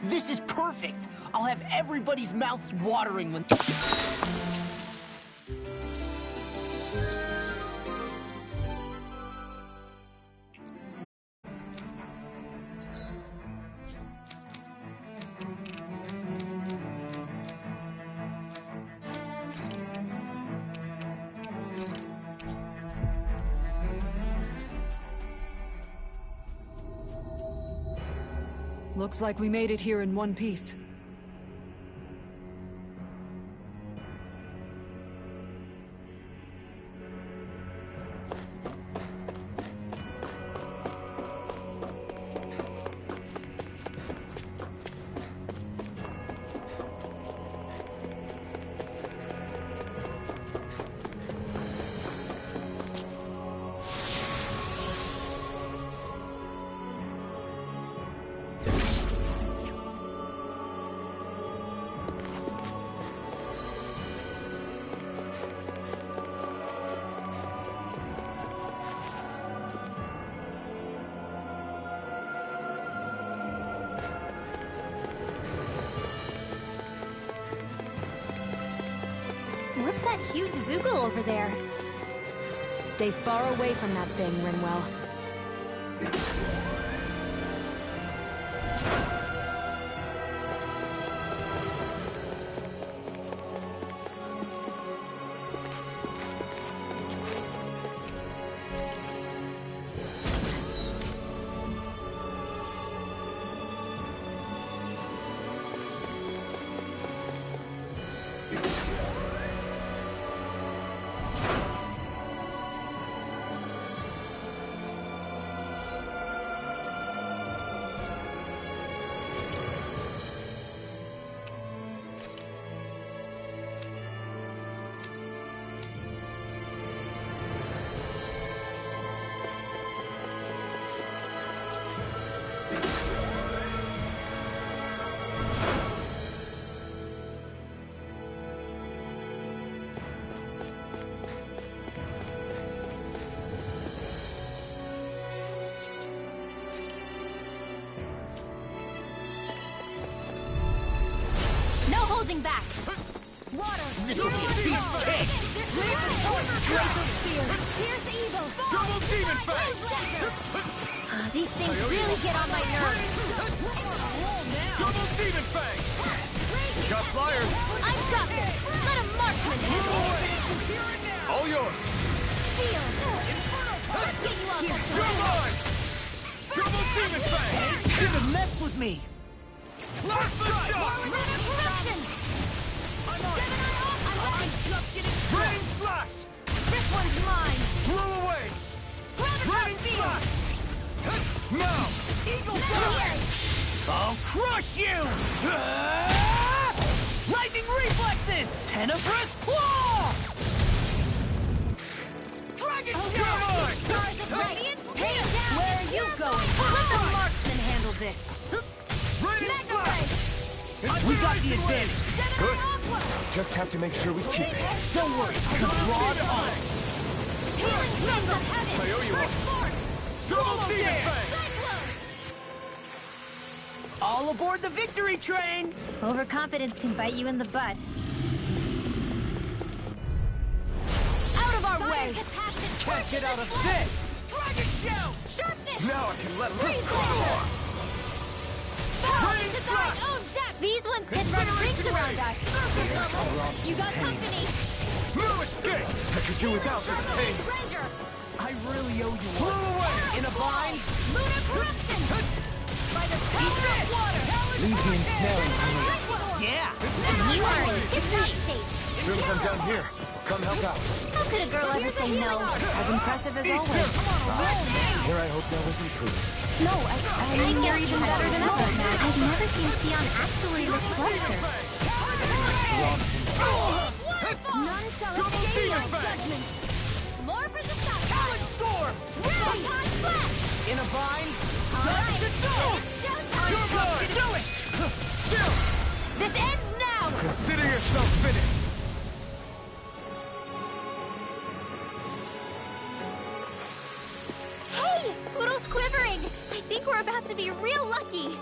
This is perfect! I'll have everybody's mouths watering when... Looks like we made it here in one piece. What's that huge Zoogle over there? Stay far away from that thing, Rinwell. Holding back. Water. This will be a piece of cake. Leave the sword. Razor spear. Pierce evil. Double demon fang. These things really get on my nerves. Double demon fang. Got flyers. I've got this. Let a marksman handle it. All yours. Shield. Let's get you all Come on. Double demon fang. Should have messed with me. Flash the shot. Rain flash. This one's mine. Blow away. Rain flash. Now. Eagle fire. I'll crush you! Lightning reflexes! Tenebrous claw! Dragon come on. Stars of radiance. Hey, where are you going? Let the marksman handle this. Rain flash. We got the advantage. Good. Just have to make sure we keep it. Don't worry, broad on. Healing winds of heaven. I owe you one. Double demon fang. All aboard the victory train! Overconfidence can bite you in the butt. Out of our way! Can't get out of this! Dragon shell. Sharpness! Now I can let loose. Rain flash! These ones can run rings around us. You got company. No escape. I could do without this pain. Ranger! I really owe you Blow one. away. In a bind? Lunar corruption! By the power of water! Leave me ensnaring for me. Yeah! You are in tip-top shape. Soon as I'm done here, come help out. How could a girl ever say no? As impressive as always. Here I hope that was improved. No, I mean, you're even better than ever, Matt. I've never seen Sion actually reflect her. None shall escape my judgment. More for the top. Storm. Time flash. In a bind? Alright. Do it. Chill. This ends now. Consider yourself finished. Hey, Poodle's quivering. I think we're about to be real lucky.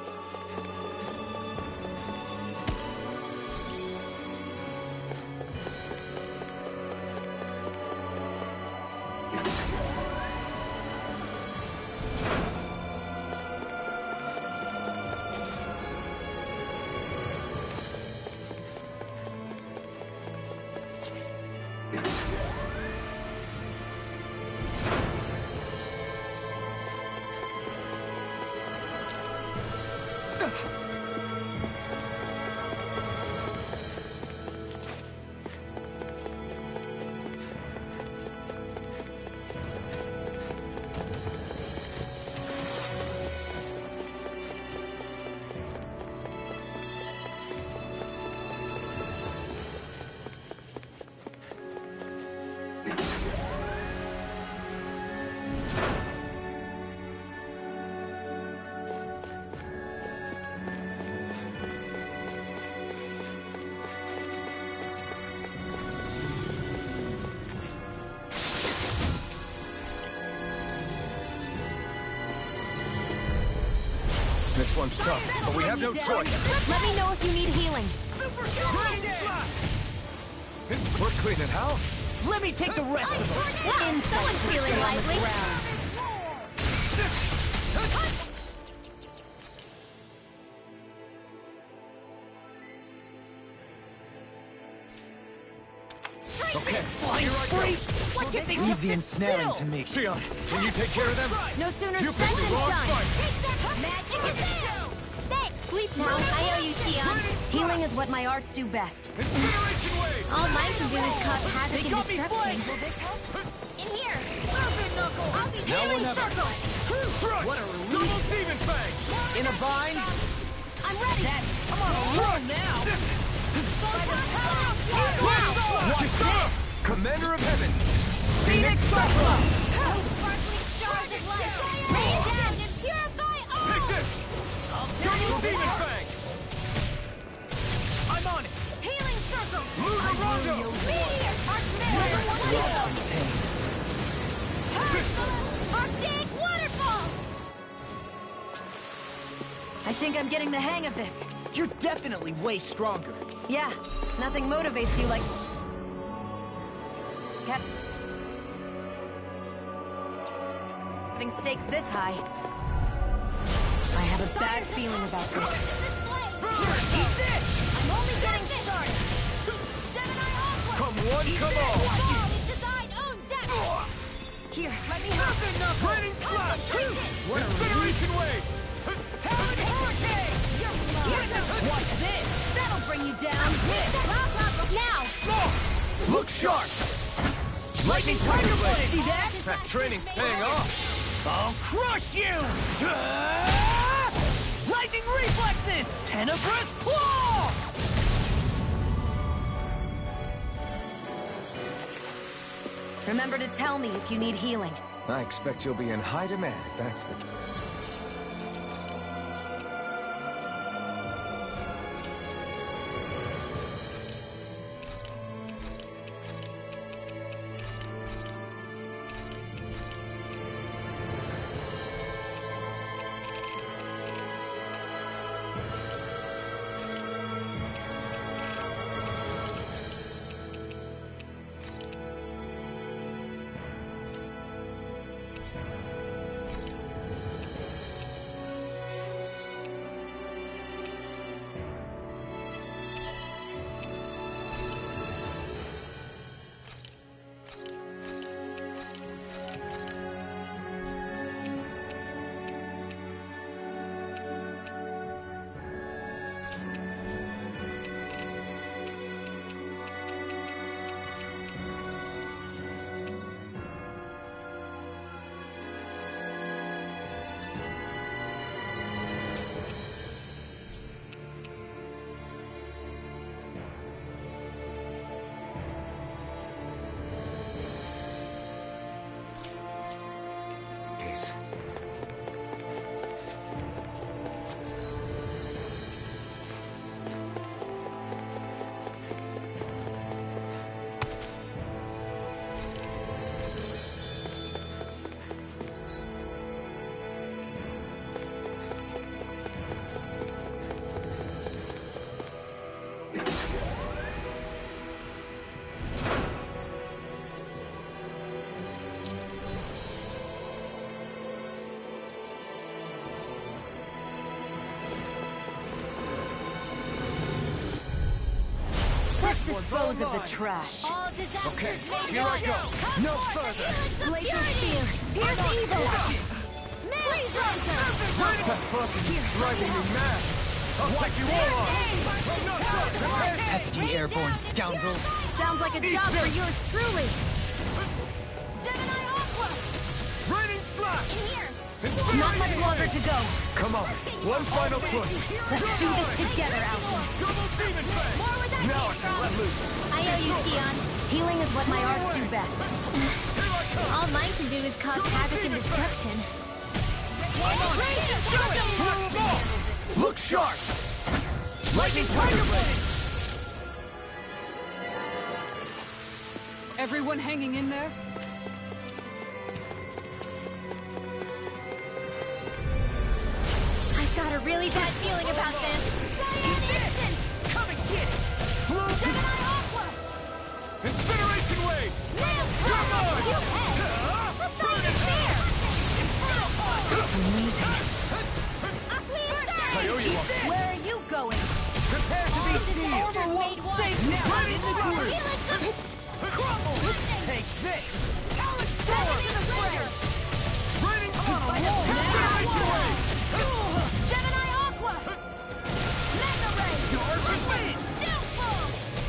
This one's tough, but we have no choice. Let me know if you need healing. We're cleaning house. Let me take the rest of them. Someone's feeling lively. Okay, Flying here I go. freaks! Why can't they leave the ensnaring to me? Sion, can you take care of them? No sooner You said picked the than wrong done. fight. Magic is there! Thanks! Sleep now. I owe you, Tion. Healing is what my arts do best. Incineration wave! All mine can do is cause havoc They and got me destruction. flanked! In here! I'll be Now or healing never. circle! Crush! What a relief. Double demon fang! In a bind? I'm ready! I'm on a roll now! What's up? Commander of Heaven! Phoenix Cyclone! Sparkling stars of light! Rain down and purify all! Take this! Double demon fang! I'm on it! Healing circle! Lunar Rondo! Meteor! Arctic waterfall! I think I'm getting the hang of this. You're definitely way stronger. Yeah, nothing motivates you like... Having stakes this high. I have a bad feeling about this. Eat this! I'm only getting started! Gemini Aqua! Come one, come all! All is design own death! Here, let me help. Raining slash! What a Incineration wave! Talon Hurricane! What's this? That'll bring you down. Now! Look sharp! Lightning Tiger Blade! See that? That training's paying off! I'll crush you! Lightning reflexes! Tenebrous claw! Remember to tell me if you need healing. I expect you'll be in high demand if that's the case. Dispose of the trash. All disasters Okay, may here I not go. Come No forth and further. heal its Glacial impurity. spear. Pierce evil. Freeze That fucking driving me mad. I'll take you all on. Pesky airborne scoundrels. Sounds like a job for yours truly. Raining slash. Not much longer to go. Come on, one final push. Let's do this together, Alpha. Double demon fang. Now I can let loose. I owe you, Keon. Healing is what my arts do best. All mine can do is cause havoc and destruction. Look sharp. Lightning tiger blade. Everyone hanging in there? I've got a really bad feeling about this. Come and get it. Incineration wave. Come on. Burn it there. I owe you one. Where are you going? Prepare to be sealed. Safe now in the group. Crumble. Take this. Raining incineration wave.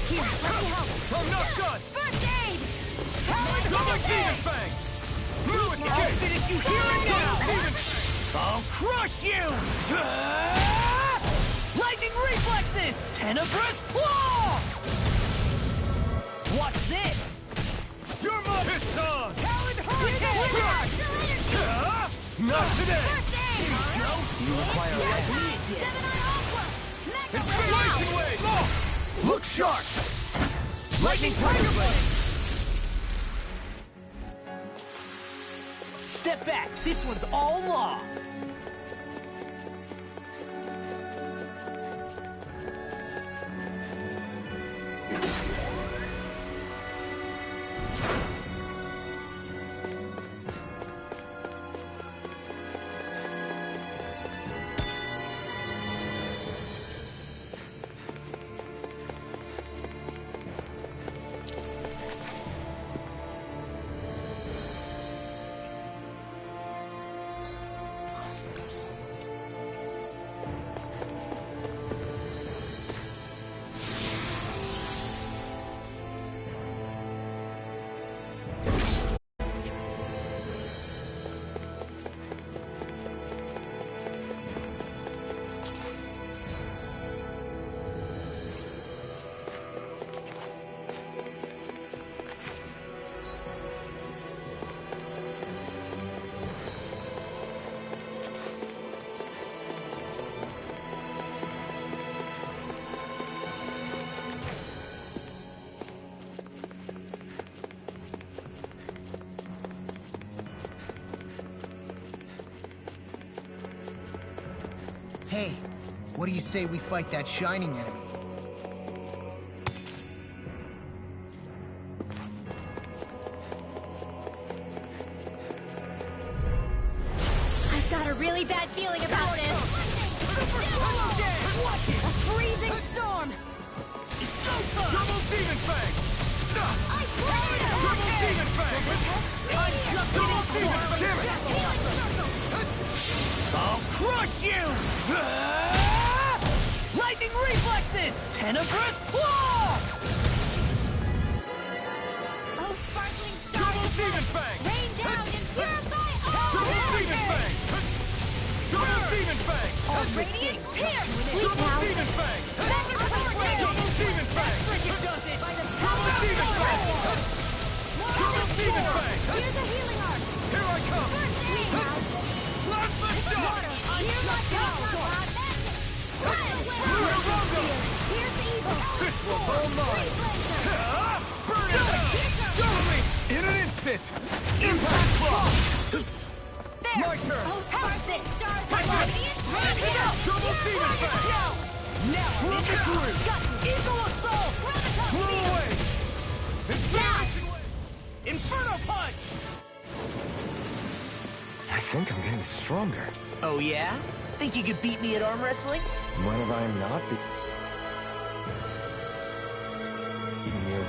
Here, let me help. I'm not done. First aid! Double demon fang. Fluid I'll kick. finish you here and now. I'll Crush you! Ah! Lightning reflexes! Tenebrous claw! Watch this! Your mother. It's on. Talon hurricane! Not today. You require help. Incineration wave. Look sharp. Lightning tiger blade! Step back. This one's all law. Hey, what do you say we fight that shining enemy? I've got a really bad feeling about this. A freezing storm! Double demon fang. Double demon fang. Double demon fang. Damn it. I'll crush you! Ah! Lightning reflexes! Tenebrous claw! Oh, sparkling Double stars! demon fang. Rain down and purify all Double demon fang. Double demon fang. All radiant pierce! Sleep Double now! demon fang. Back and forth! Double demon fang. Double demon fang. Double demon fang. Here's a healing arc! Here I come. Sleep now! Slap the shot. Here's my power! Here's the evil! This one's all mine. Burn it out. Totally. In an instant. Impact block. There! My turn. Oh, sparkling stars! Take it. Radiant pierce! Double demon fang. Now, Flip it through. Eagle assault! Blow away. Incineration wave. Inferno punch! I think I'm getting stronger. Oh yeah? Think you could beat me at arm wrestling? When have I not beaten you?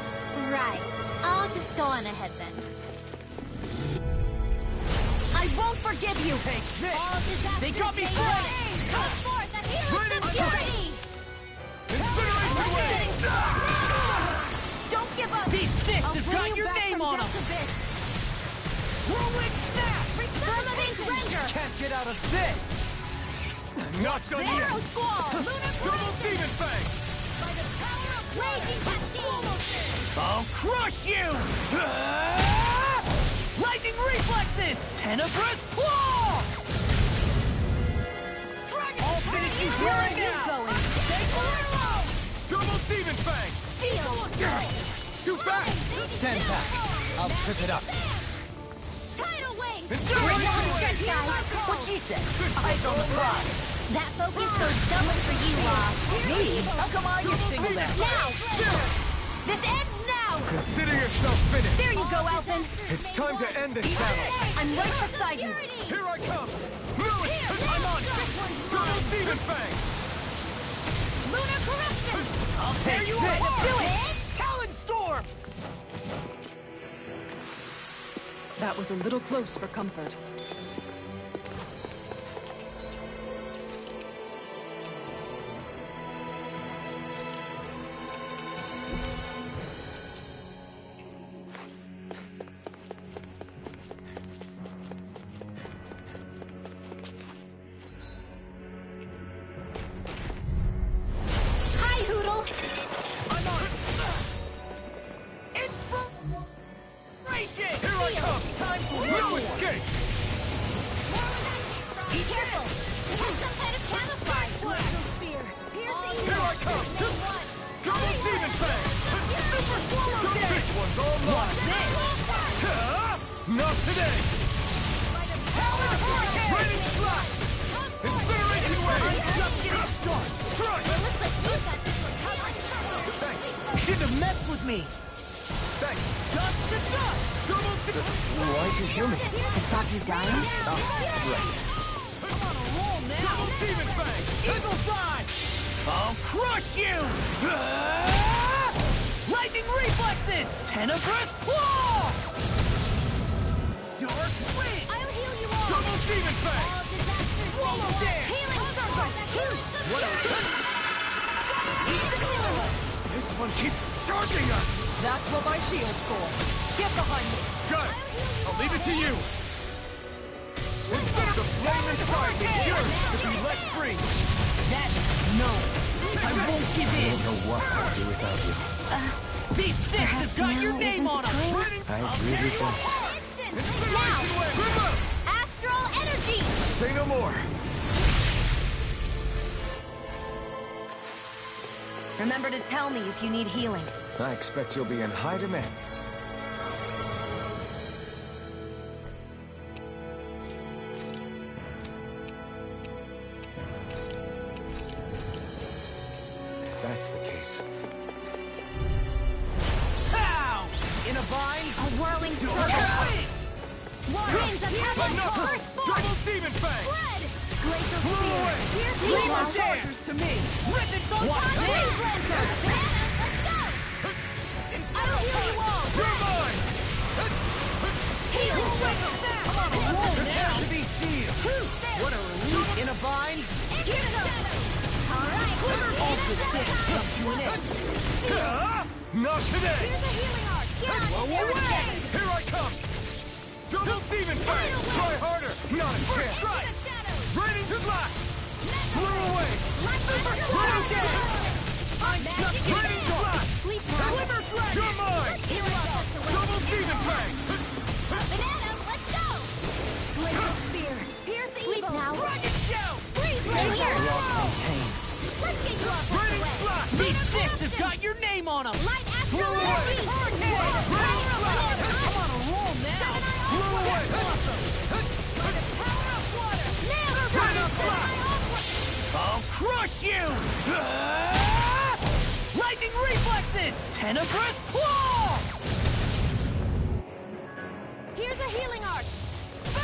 Right. I'll just go on ahead then. I won't forgive you! Take this! All disasters They got me may flanking! end. Come forth, the heroes Right in of front. purity! Incineration wave! Don't give up! These fists I'll have bring got you your back name from on death them! to this. Whirlwind snap! Firmament render! Can't get out of this! Not done yet! Arrow squall! Lunar Double demon fang! by the power of raging cascade! I'll crush you! Lightning reflexes! Tenebrous claw! Dragon! I'll finish you Where are right you now! going? Double demon fang! Feel! Too fast! Stand back. I'll trip it up. Tidal wave! Incineration wave! Good guys! What she said? Eyes on the prize. That focus goes double for you, Me? How come I get singled out? Now! This ends now! Consider yourself finished! There you go, Alphen! It's time to end this battle! I'm right beside you! Here I come! Lily! I'm on it! Double demon fang! Lunar corruption! I'll tear you this. apart! Do it. Talon Storm! That was a little close for comfort. Hi, Hoodle! I'm on it! Inspiration! Here I come! Time for No war! escape! Be careful! It has some kind of camouflage to it! Here I come! Double demon fang! Super swallow This one's all mine! Not today! Raining slash! Incineration wave! Just getting started! Strike! Looks like you got this recovery. Thanks! Shouldn't have messed with me! Thanks! Dust to dust! Double demon... Why'd you heal me? To stop you dying? Right. I'm on a roll now! Double demon fang! Eagle dodge! I'll crush you! Lightning reflexes! Tenebrous claw! Dark wind! I'll heal you all! Double demon fang! All disasters Swallow may dance! end. Healing circle! What a... This one keeps charging us! That's what my shield's for. Get behind me. Got it! I'll leave it to you! Instead of the flame inside me yours to be let free! That's no! I won't give I in! don't know what I'd do without you. These fists have got your now name isn't on the them! time. I really don't. Incineration wave! Grim up! Astral energy! Say no more. Remember to tell me if you need healing. I expect you'll be in high demand. If that's the case. Pow! In a vine? A whirling circle! Wind! Winds of heaven! Enough! Burst forth! Double demon fang! Blood! Glacial Blew spear! away! Piercing Leave wall! the chargers to me! Rip it from Time my wave laser! Let's go! I'll heal you all! You're mine! Healing circle! I'm on a roll now! To be sealed! What a relief! In a vine? Here it goes! Alright! All good things come to an end! Not today! Here's a healing arc! Get Blow on it! away! Here I come! Double demon fang! Try harder! Not a chance! Raining slash! Blew away! Blow again! I'm just Raining slash! Sleep now! You're mine! Double demon fang! Banana, let's go! Glacial spear! Pierce the evil! Now! Dragon show! Freeze laser! Pain. Let's get you off Raining the way! slash! These fists have got your name on them! Light astral Blow away! energy! Raining slash! I'm on a roll now! Blew away! Power of water! Nail Raining slash! I'll crush you! Lightning reflexes! Tenebrous claw! Here's a healing arc!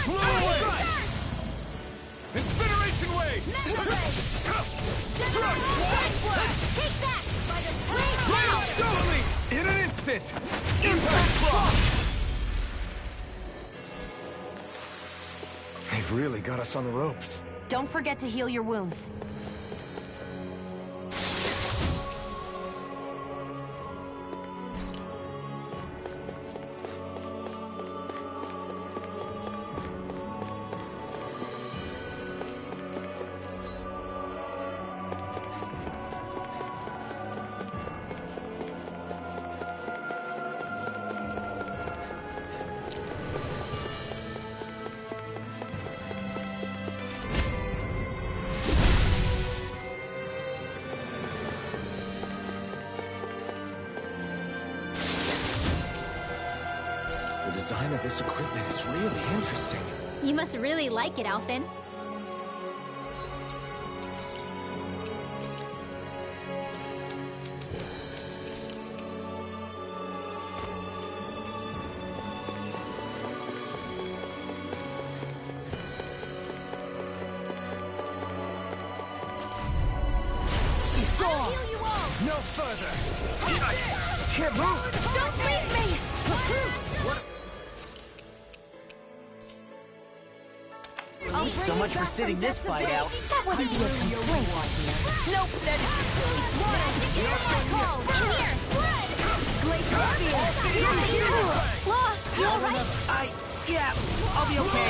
Blew away! Incineration wave! Strike! Take that! By the blade of Rail water! totally! In an instant! Impact block! really got us on the ropes. Don't forget to heal your wounds. The design of this equipment is really interesting. You must really like it, Alphen. I'll heal you all! No further! Can't move! Don't leave me! So much for sitting this fight out. That wouldn't be a complaint. Nope, that is Glacier you alright? yeah, I'll be okay.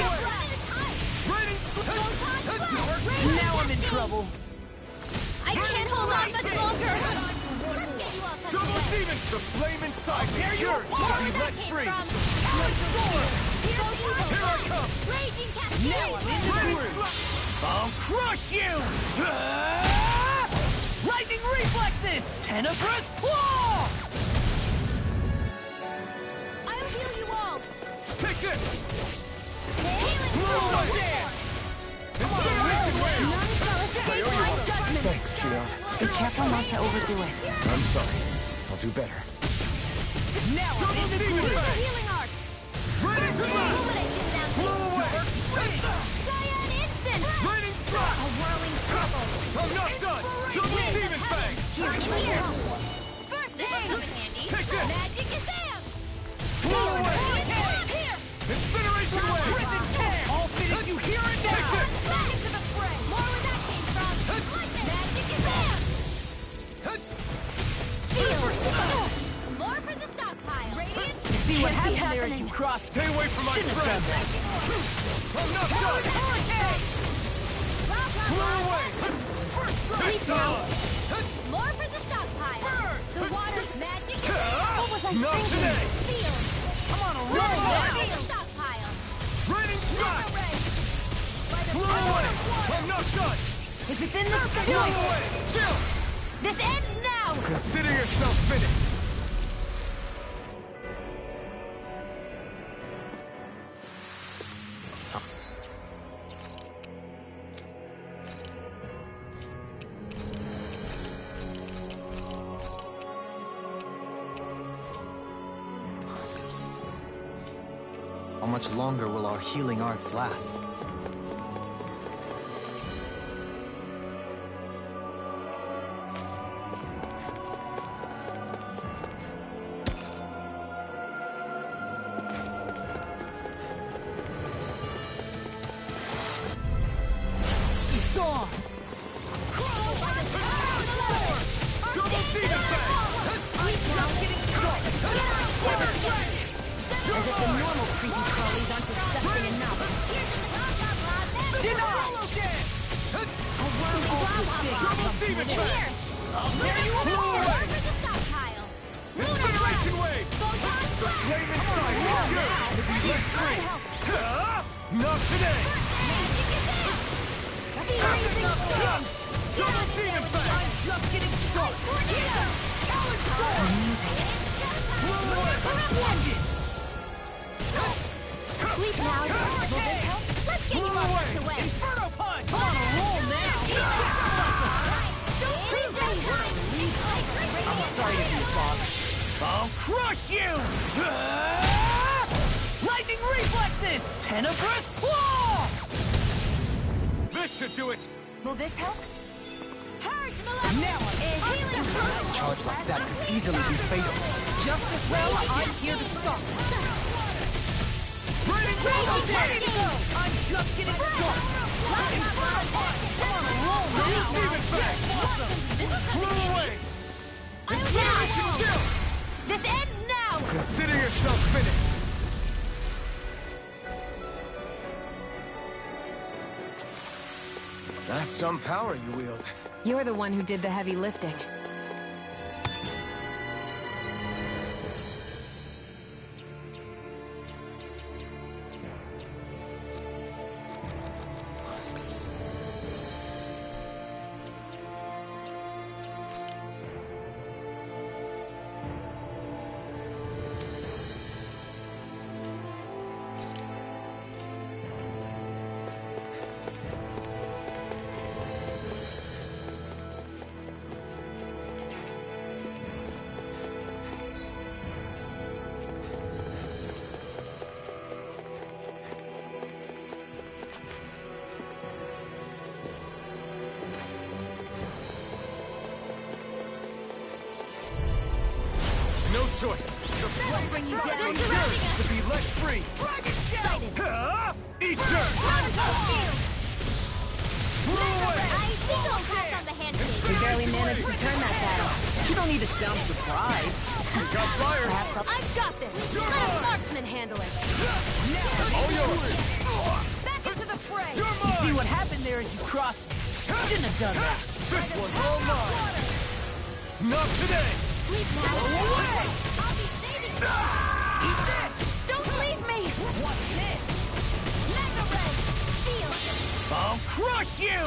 Now I'm in trouble. I can't hold on much longer! Double demon! The flame inside is yours! Be let free! Here I come! Now I'm in the groove. I'll crush you! Lightning reflexes! Tenebrous claw! I'll heal you all! Take this! Healing Move there! Incineration wave! Thanks, Shion. Be careful not to overdo it. I'm sorry. I'll do better. Now I'm in the groove. Healing arc! Ready to blast! Illumination down Blow away! Cyan instant! Raining strike! A whirling trouble! I'm not done! Double demon fang! Here, here! First aid! Take this! Magic is Sam! Blow away! Here! Incineration wave! Prison camp! I'll finish you here and Take now! this! Back into the fray! More where that came from! Lightning! Magic is Sam! Shield! More for the stockpile! Radiant! You see what happened there as you crossed? Stay away from my Shouldn't have friend! done that. I'm not done! Blow away! Take now. some! More for the stockpile! The water's magic is What was I Not thinking? today! Field! I'm on a More roll for now! the stockpile! Raining strike! Array! By the Blow away! I'm not done! If it's in the Blow away! Chill! This ends now! Consider yourself finished! How much longer will our healing arts last? Gone! Double demon fang! As if the normal creepy crawlies aren't disgusting enough. A whirling Double demon fang! Blow away! Incineration wave! The flame inside is yours! To be let free! Not today! Double demon fang! I'm just getting started! Blow away! Sleep now. Will this help? Let's get you Blow all away! tucked away. Inferno punch! I'm on a roll now! I'm Sorry to be father. I'll crush you! Lightning reflexes! Tenebrous claw! This should do it! Will this help? Purge Malevolence! Now I'm Healing A charge like that could easily be fatal. Just as well, I'm here to stop. Ready I'm just getting started. I'm on a roll now. Blow away! This ends now! Consider yourself finished! That's some power you wield. You're the one who did the heavy lifting. No choice. The flame bring you down. is yours to be let free. Dragon Shell! Eat dirt! Blow away! I think I'll pass on the handshake. We barely managed to turn that battle. You don't need to sound surprised. Got fire! I've got this! Let a marksman handle it! All yours! Back into the fray! You're You mine! see what happened there as you crossed me. Shouldn't have done that. This one's all mine! Not today! Leave now! I'll be saving you! Eat this! Don't leave me! What's this? Mega Ray! Seal! I'll crush you!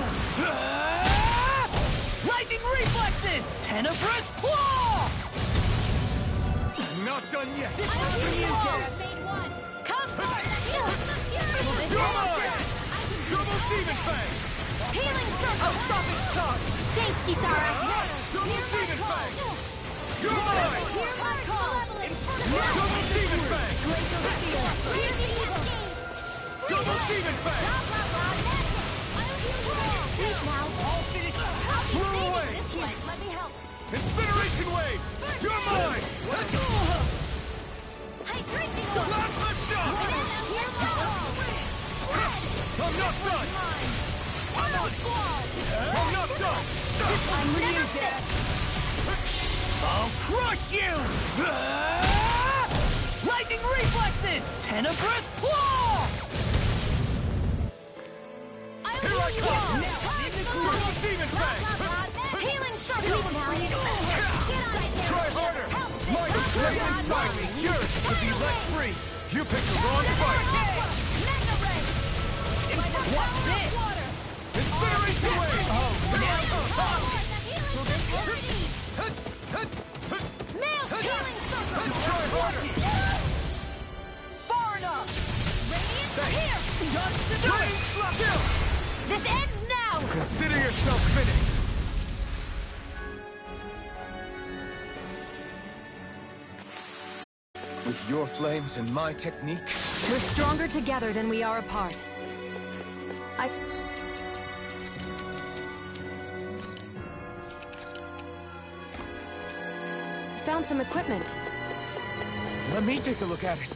Lightning reflexes! Tenebrous claw! Not done yet! Made one! Come forth! You're mine! Double demon fang! Healing circle! I'll stop its charge! Thanks, Kisara! Double demon fang! You're mine! Hear my call! Double demon fang! Hear the eagle! Double demon fang! Please now! Blow away! Let me help! Incineration wave! You're mine! Hydration Plasma shot! I'm not done! I'm not done! I'm with you, Dad. I'll crush you! Lightning reflexes! Tenebrous claw! Here I come! Double demon fang! Healing circle! Try harder! Mind is great inside me! Yours to be let free! You picked the wrong fight! What's this? Incineration wave! Try harder! Far enough! Chill! This ends now! Consider yourself finished! With your flames and my technique, We're stronger together than we are apart. Found some equipment. let me take a look at it.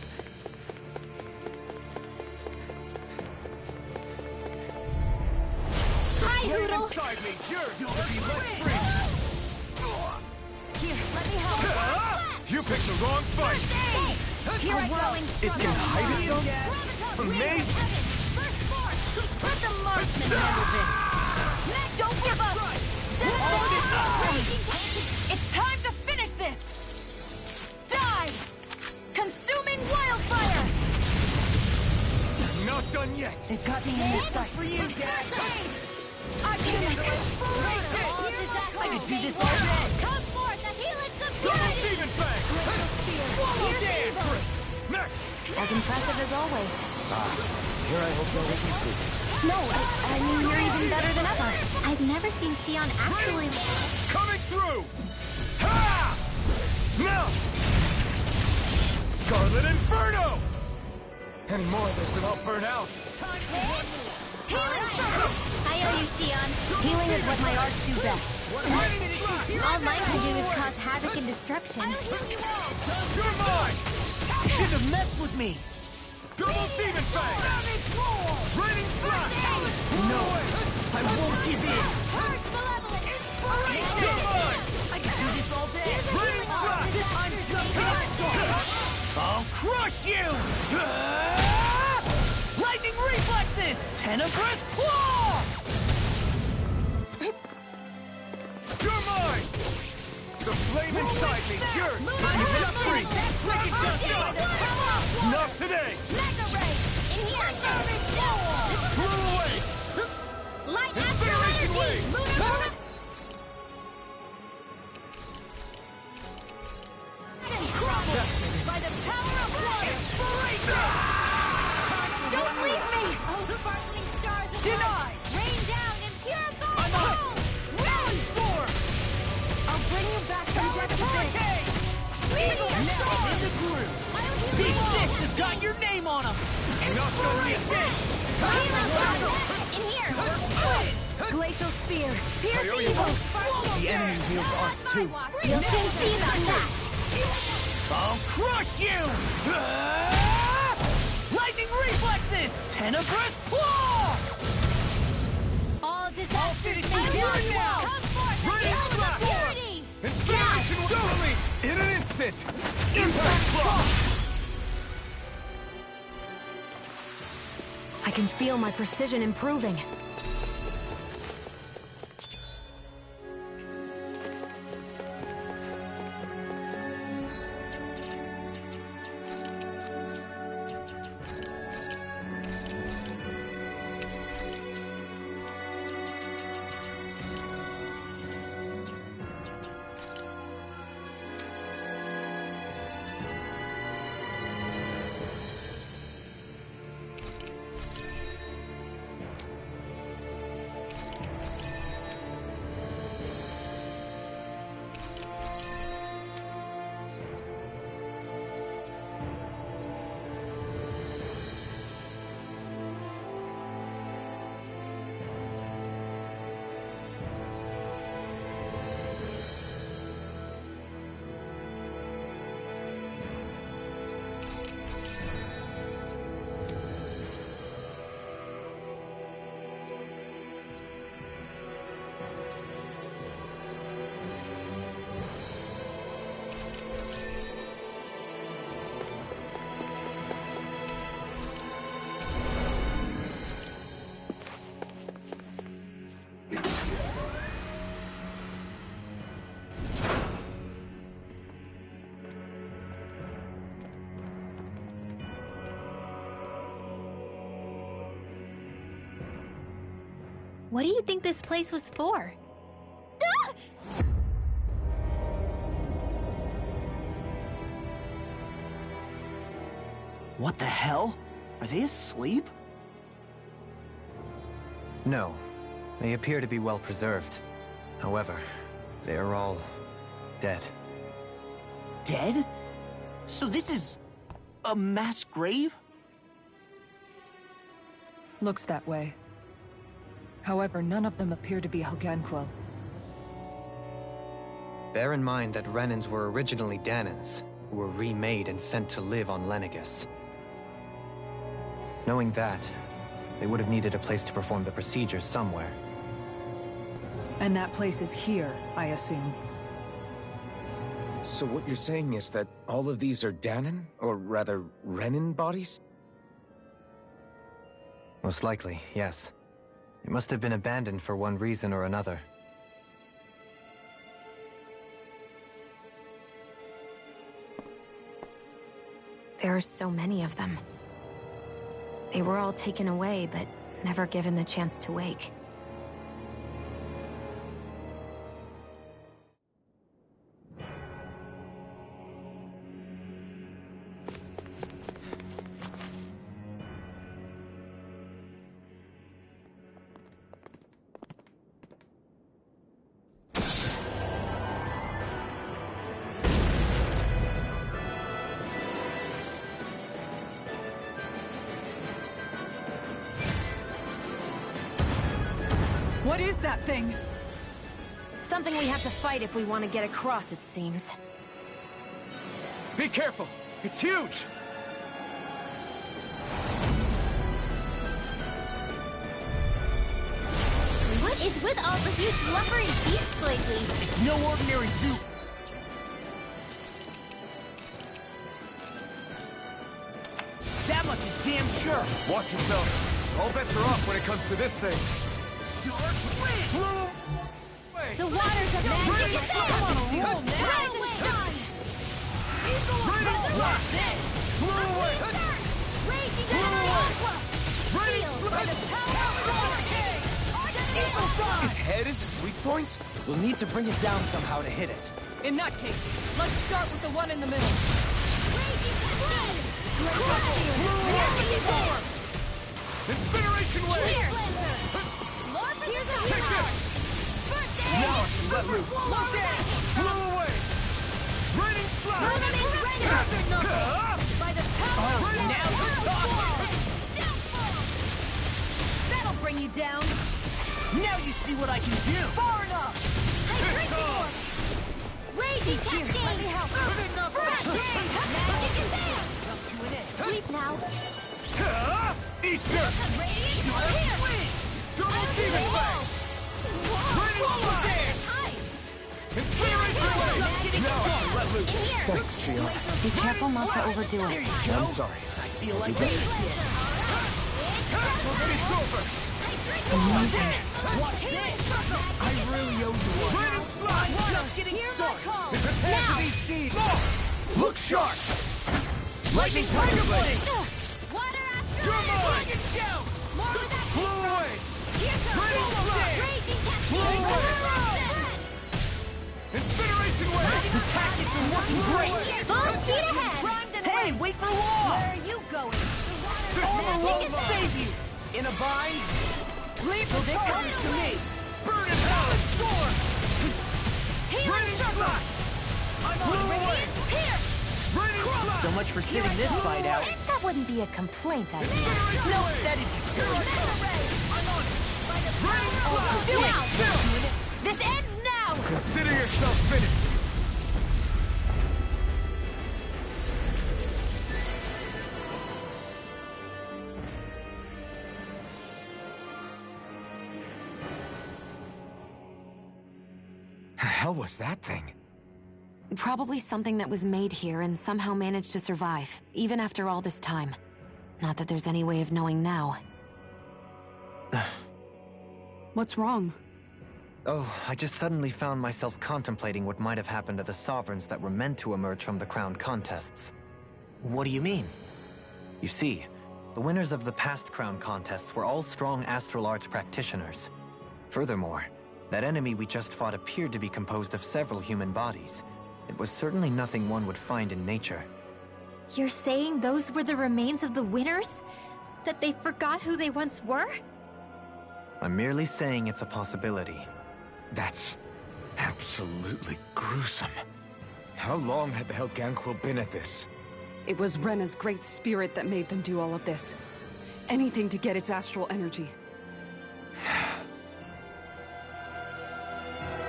Hi, Flame Hoodle! inside me, yours to be let free! Here, let me help! You picked the wrong fight! Here I go! It can hide itself? Amazing! Let the marksman handle this! Don't give up! It's time to finish this! Die! Consuming wildfire! Not done yet! They've got me in this sight. For you, Dad! I could do this all day. Come forth, the healing Double community! demon fang! Swallow dead! Next! As impressive as always. Here I hope no weaknesses. No, I mean, you're even better than ever. I've never seen Xion actually... Coming through! Ha! Now! Scarlet Inferno! Any more of this and I'll burn out! Healing circle! I owe you, Xion. Healing is what my arts do best. All mine can do is cause havoc and destruction. You're mine! You shouldn't have messed with me. Double Demon Fang! Raining Slash! No, I won't give in. Purge malevolent inspiration! You're mine! I can do this all day. Raining Slash! I'm just getting started. I'll crush you! Lightning reflexes! Tenebrous claw! You're mine! The flame inside me, yours! I'm just free! Wicked justice! Not today! Mega Ray! In here! Blew away! Light Incineration wave! Lunar crumble by the power of water! Don't leave me! Oh, sparkling stars of Denied! light! Rain down and purify I'm up! all! Round 4! I'll bring you back from death to Okay! Now in the groove! These sticks have got your name on them! Not so easy! In here! Glacial Spear. Pierce I owe you evil. one. The enemy wields arts too. You'll soon see about that! I'll crush you! Lightning reflexes! Tenebrous claw! All disasters finish may you be here now. Come forth and Radiant build Slash! purity! Incineration totally! In an instant! Impact Block! I can feel my precision improving. What do you think this place was for? What the hell? Are they asleep? No. They appear to be well preserved. However, they are all dead. Dead? So this is a mass grave? Looks that way. However, none of them appear to be Helganquil. Bear in mind that Renans were originally Danans, who were remade and sent to live on Lenegus. Knowing that, they would have needed a place to perform the procedures somewhere. And that place is here, I assume. So what you're saying is that all of these are Danan, or rather, Renan bodies? Most likely, yes. It must have been abandoned for one reason or another. There are so many of them. They were all taken away, but never given the chance to wake. What is that thing? Something we have to fight if we want to get across, it seems. Be careful! It's huge! is with all of you slumbering beasts lately? No ordinary zoo. That much is damn sure. Watch yourself. All bets are off when it comes to this thing. Dark wind. The waters of magic is I'm on a roll now. Rise and shine! Watch this. Blow away! Raging Aqua! Raining Feel by the power of War! Its head is its weak point? We'll need to bring it down somehow to hit it. In that case, let's start with the one in the middle. Raging Cascade! Incineration wave! Here! More for the Take this! Now I can let loose. Blow away! Raining slide! By the power of Oh, now we're talking. That'll bring you down! Now you see what I can do. Far enough! Raging Cascade! Let me help! Magic is there! Sleep now! Eat this! Double demon fang! Raining slide! Incineration wave! Now I can let loose. Thanks, Fiona. Be careful not to overdo it. I'm sorry. I feel like this. It's over! Watch this. I really owe you one. Raining slide! I'm just getting started. Prepare for these steeds! Look sharp! Lightning tiger blade! Water after You're mine! Dragon shout. More with that Blow away! Here's a Raining slide! Raging Blow away! Cascade! Incineration wave! The tactics are working great. Full speed ahead! Hey, wait for law. Where are you going? Armor Magic won't is there! save you. In a bind. Leave the charges to me! Burn it hell! Sword. Raining slide! I'm on ready. Here! Raining slide! So much for sitting this fight out. That wouldn't be a complaint, I think. Incineration No, wave! that'd be silly. I'm on it. Raining slide! Do it! This ends now! Consider yourself finished! The hell was that thing? Probably something that was made here and somehow managed to survive, even after all this time. Not that there's any way of knowing now. What's wrong? Oh, I just suddenly found myself contemplating what might have happened to the sovereigns that were meant to emerge from the crown contests. What do you mean? You see, the winners of the past crown contests were all strong astral arts practitioners. Furthermore, that enemy we just fought appeared to be composed of several human bodies. It was certainly nothing one would find in nature. You're saying those were the remains of the winners? That they forgot who they once were? I'm merely saying it's a possibility. That's absolutely gruesome. How long had the Helganquil been at this? It was Rena's great spirit that made them do all of this. Anything to get its astral energy.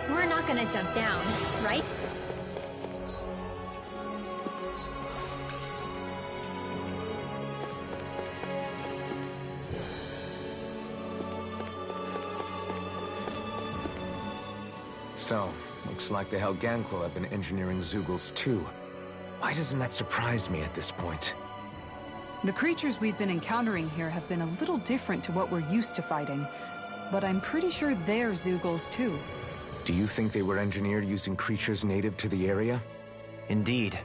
We're not gonna jump down, right? So, looks like the Helganquil have been engineering Zeugles too. Why doesn't that surprise me at this point? The creatures we've been encountering here have been a little different to what we're used to fighting. But I'm pretty sure they're Zeugles too. Do you think they were engineered using creatures native to the area? Indeed.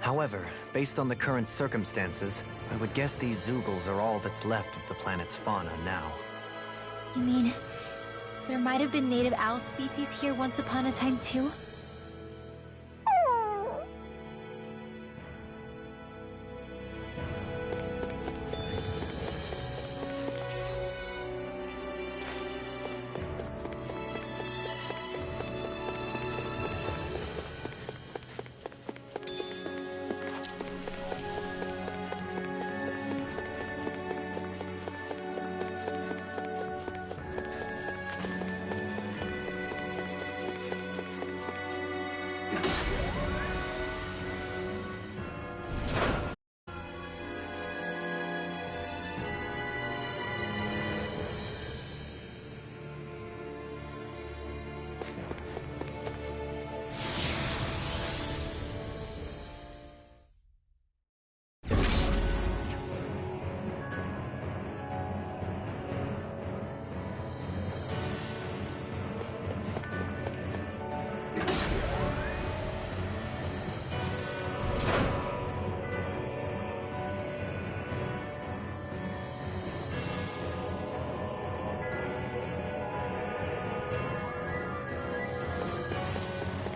However, based on the current circumstances, I would guess these Zeugles are all that's left of the planet's fauna now. You mean, there might have been native owl species here once upon a time too?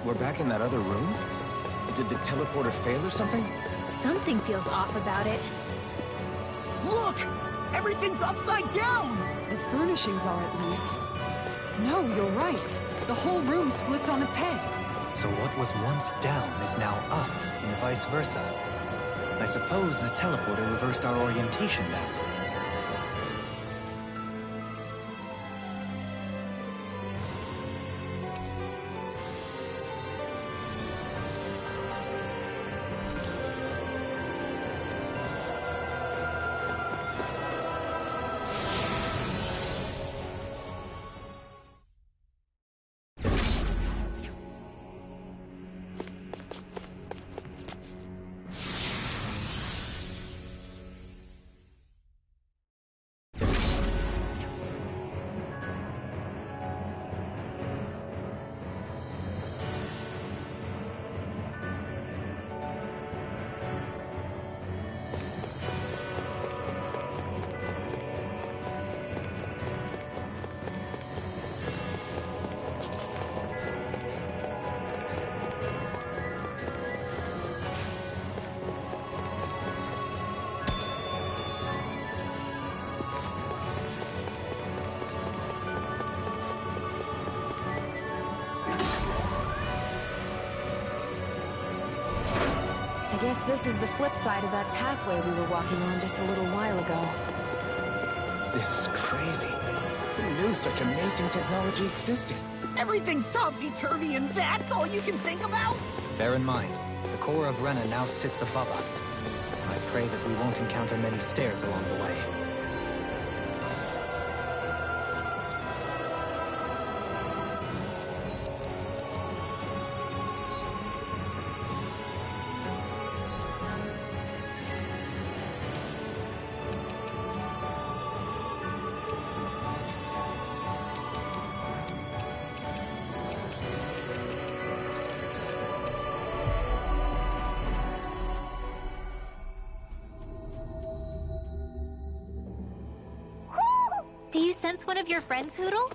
We're back in that other room? Did the teleporter fail or something? Something feels off about it. Look! Everything's upside down! The furnishings are, at least. No, you're right. The whole room's flipped on its head. So what was once down is now up, and vice versa. I suppose the teleporter reversed our orientation then. I guess this is the flip side of that pathway we were walking on just a little while ago. This is crazy. Who knew such amazing technology existed? Everything's topsy-turvy and that's all you can think about? Bear in mind, the core of Rena now sits above us. I pray that we won't encounter many stairs along the way. Do you sense one of your friends, Hoodle?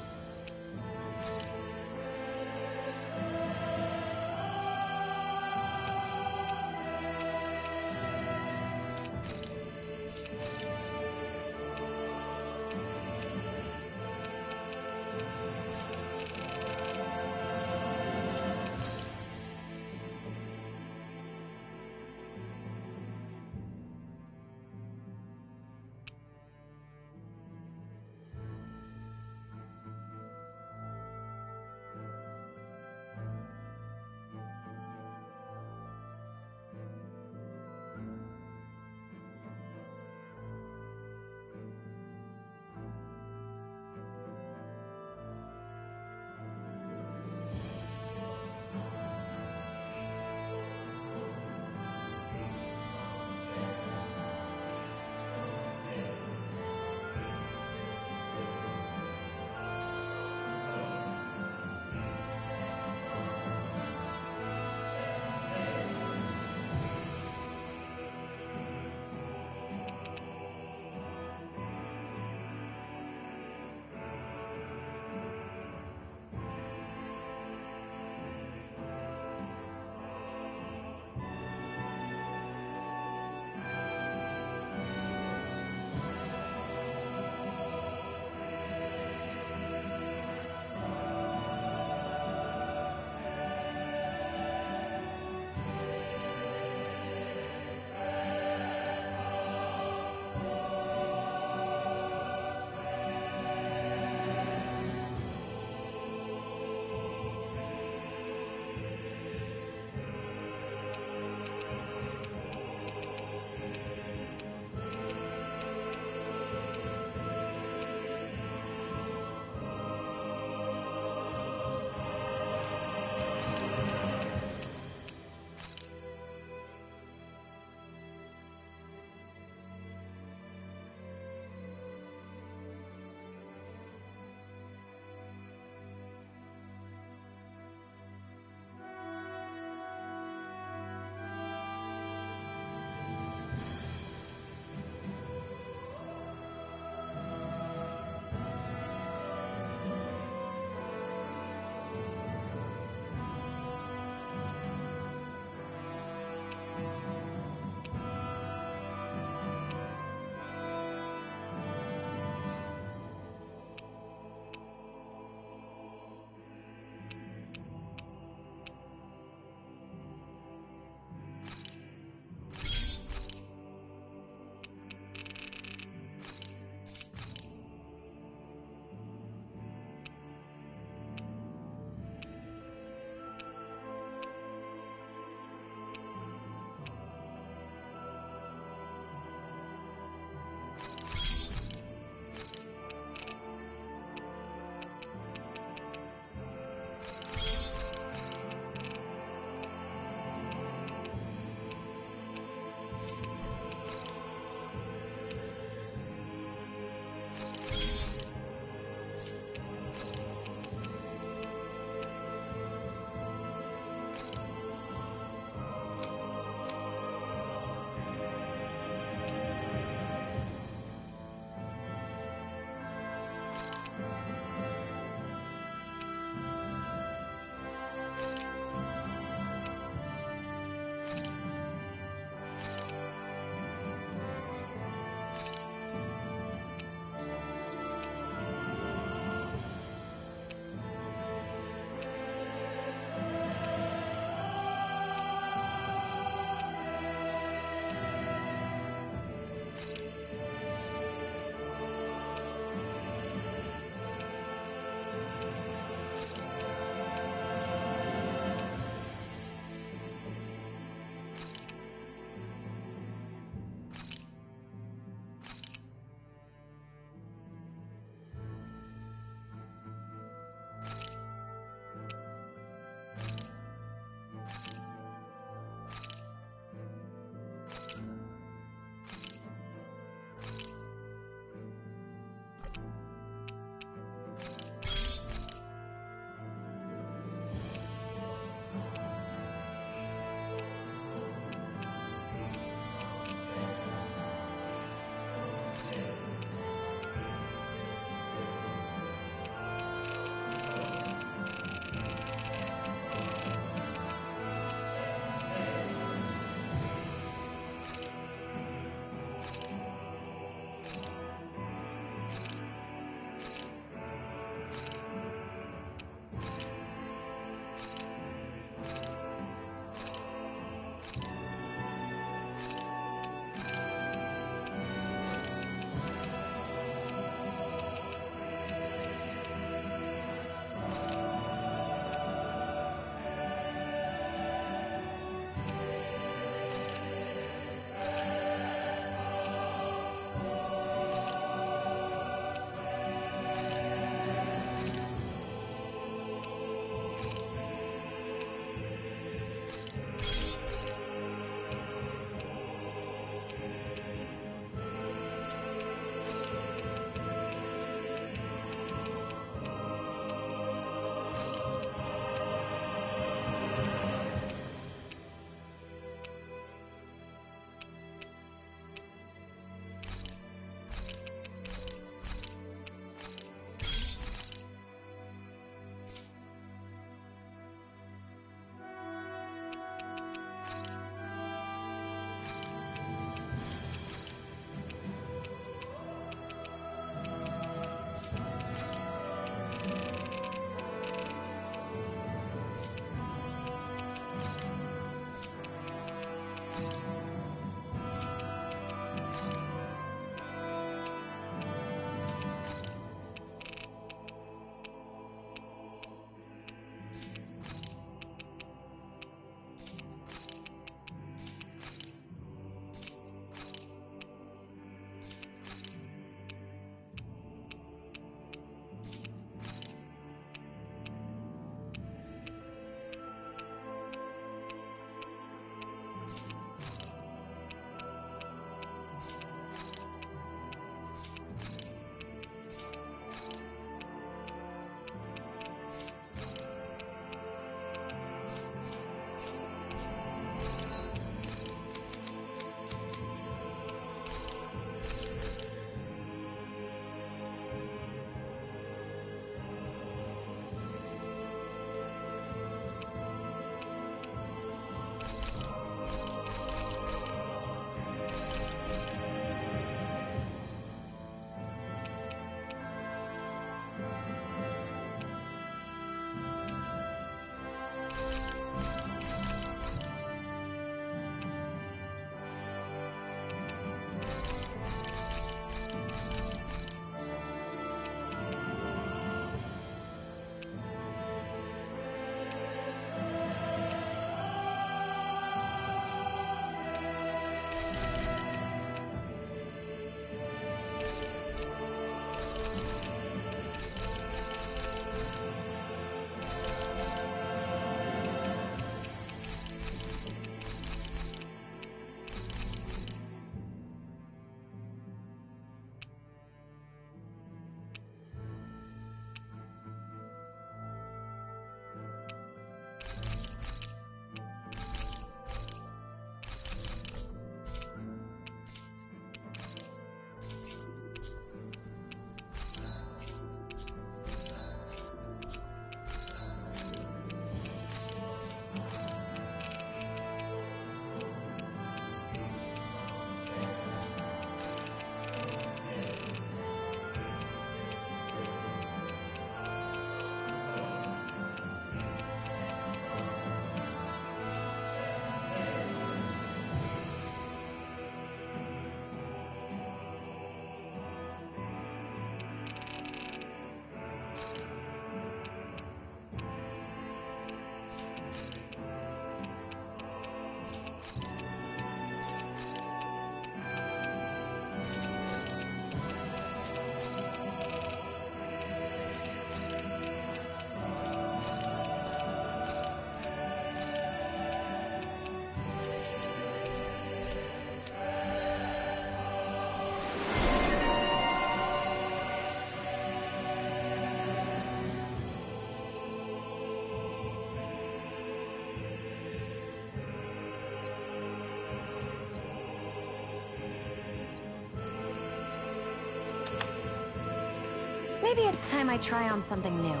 Maybe it's time I try on something new.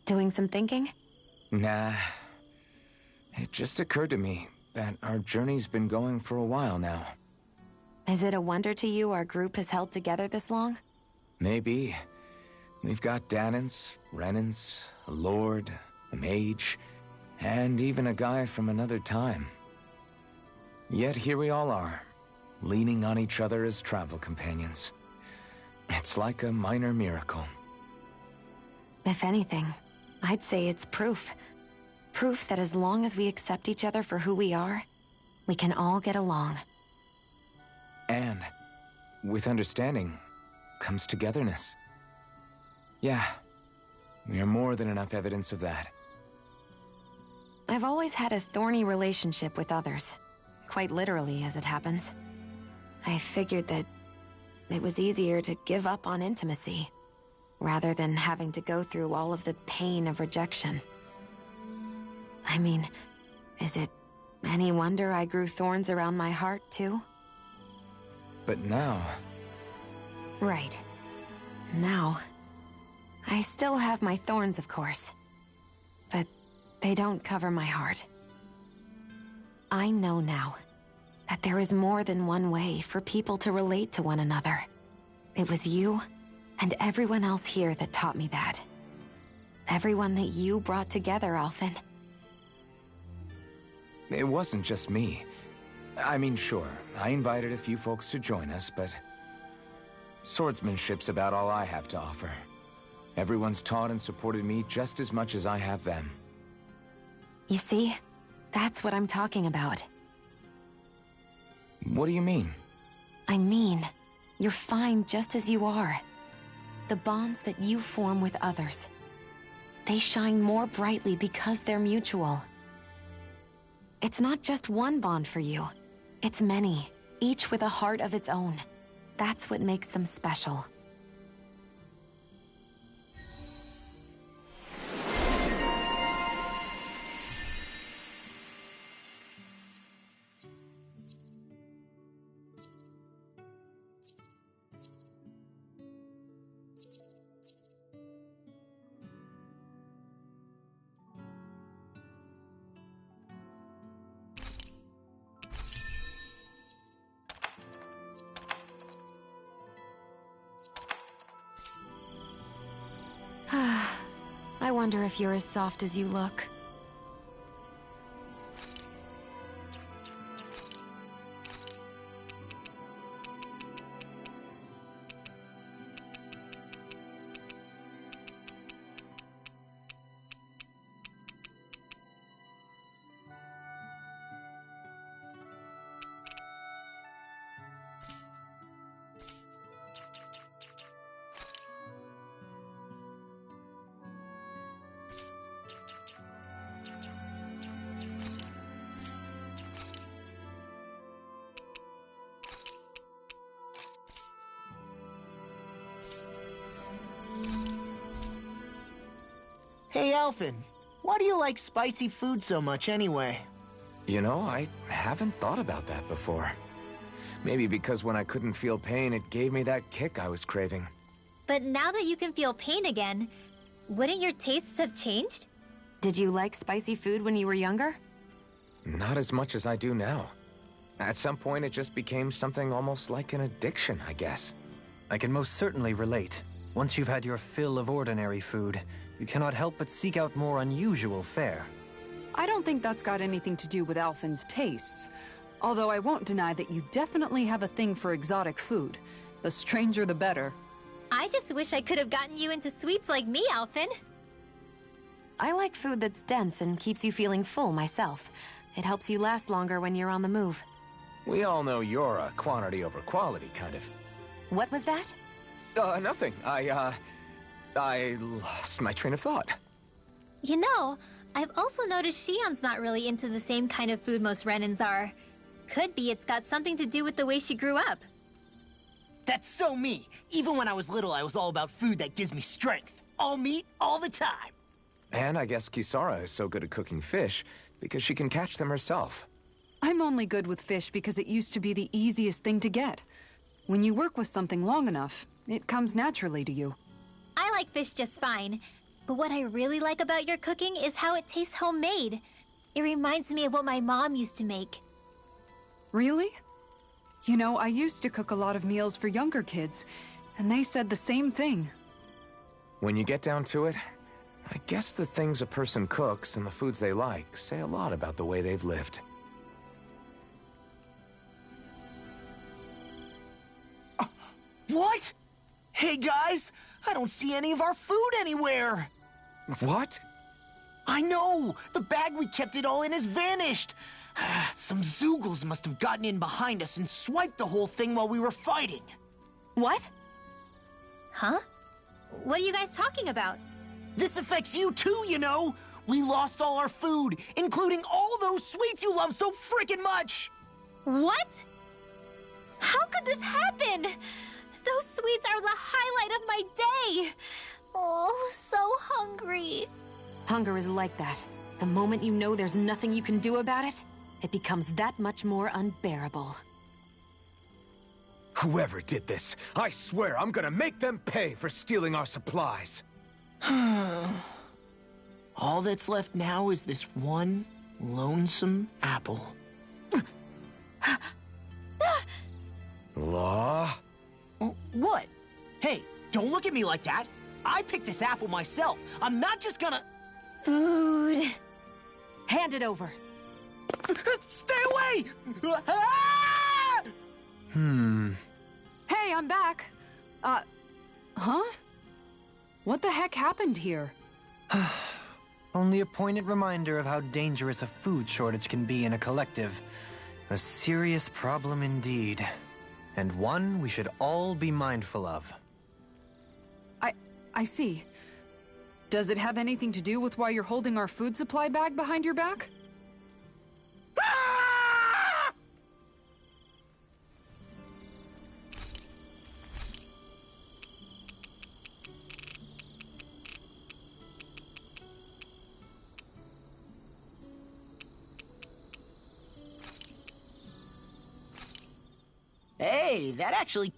Doing some thinking? Nah. It just occurred to me that our journey's been going for a while now. Is it a wonder to you our group has held together this long? Maybe. We've got Danans, Renans, a lord, a mage, and even a guy from another time. Yet here we all are, leaning on each other as travel companions. It's like a minor miracle. If anything, I'd say it's proof. Proof that as long as we accept each other for who we are, we can all get along. And with understanding comes togetherness. Yeah, we are more than enough evidence of that. I've always had a thorny relationship with others. Quite literally, as it happens. I figured that it was easier to give up on intimacy, rather than having to go through all of the pain of rejection. I mean, is it any wonder I grew thorns around my heart, too? But now... Right. Now... I still have my thorns, of course. But they don't cover my heart. I know now that there is more than one way for people to relate to one another. It was you and everyone else here that taught me that. Everyone that you brought together, Alphen. It wasn't just me. I mean, sure, I invited a few folks to join us, but... swordsmanship's about all I have to offer. Everyone's taught and supported me just as much as I have them. You see? That's what I'm talking about. What do you mean? I mean, you're fine just as you are. The bonds that you form with others, they shine more brightly because they're mutual. It's not just one bond for you. It's many, each with a heart of its own. That's what makes them special. I wonder if you're as soft as you look. Hey, Alphen. Why do you like spicy food so much anyway? You know, I haven't thought about that before. Maybe because when I couldn't feel pain, it gave me that kick I was craving. But now that you can feel pain again, wouldn't your tastes have changed? Did you like spicy food when you were younger? Not as much as I do now. At some point, it just became something almost like an addiction, I guess. I can most certainly relate. Once you've had your fill of ordinary food, you cannot help but seek out more unusual fare. I don't think that's got anything to do with Alphen's tastes. Although I won't deny that you definitely have a thing for exotic food. The stranger the better. I just wish I could have gotten you into sweets like me, Alphen. I like food that's dense and keeps you feeling full myself. It helps you last longer when you're on the move. We all know you're a quantity over quality kind of... What was that? Nothing. I lost my train of thought. You know, I've also noticed Shion's not really into the same kind of food most Renans are. Could be it's got something to do with the way she grew up. That's so me. Even when I was little, I was all about food that gives me strength. All meat, all the time. And I guess Kisara is so good at cooking fish because she can catch them herself. I'm only good with fish because it used to be the easiest thing to get. When you work with something long enough, it comes naturally to you. I like fish just fine. But what I really like about your cooking is how it tastes homemade. It reminds me of what my mom used to make. Really? You know, I used to cook a lot of meals for younger kids, and they said the same thing. When you get down to it, I guess the things a person cooks and the foods they like say a lot about the way they've lived. What? Hey guys, I don't see any of our food anywhere. What? I know! The bag we kept it all in has vanished! Some Zoogles must have gotten in behind us and swiped the whole thing while we were fighting. What? Huh? What are you guys talking about? This affects you too, you know! We lost all our food, including all those sweets you love so frickin' much! What? How could this happen? Those sweets are the highlight of my day! Oh, so hungry. Hunger is like that. The moment you know there's nothing you can do about it, it becomes that much more unbearable. Whoever did this, I swear I'm gonna make them pay for stealing our supplies. All that's left now is this one lonesome apple. Law? What? Hey, don't look at me like that. I picked this apple myself. I'm not just gonna... Food. Hand it over. Stay away! Ah! Hey, I'm back. Huh? What the heck happened here? Only a poignant reminder of how dangerous a food shortage can be in a collective. A serious problem indeed. And one we should all be mindful of. I see. Does it have anything to do with why you're holding our food supply bag behind your back? Ah! Hey, that actually...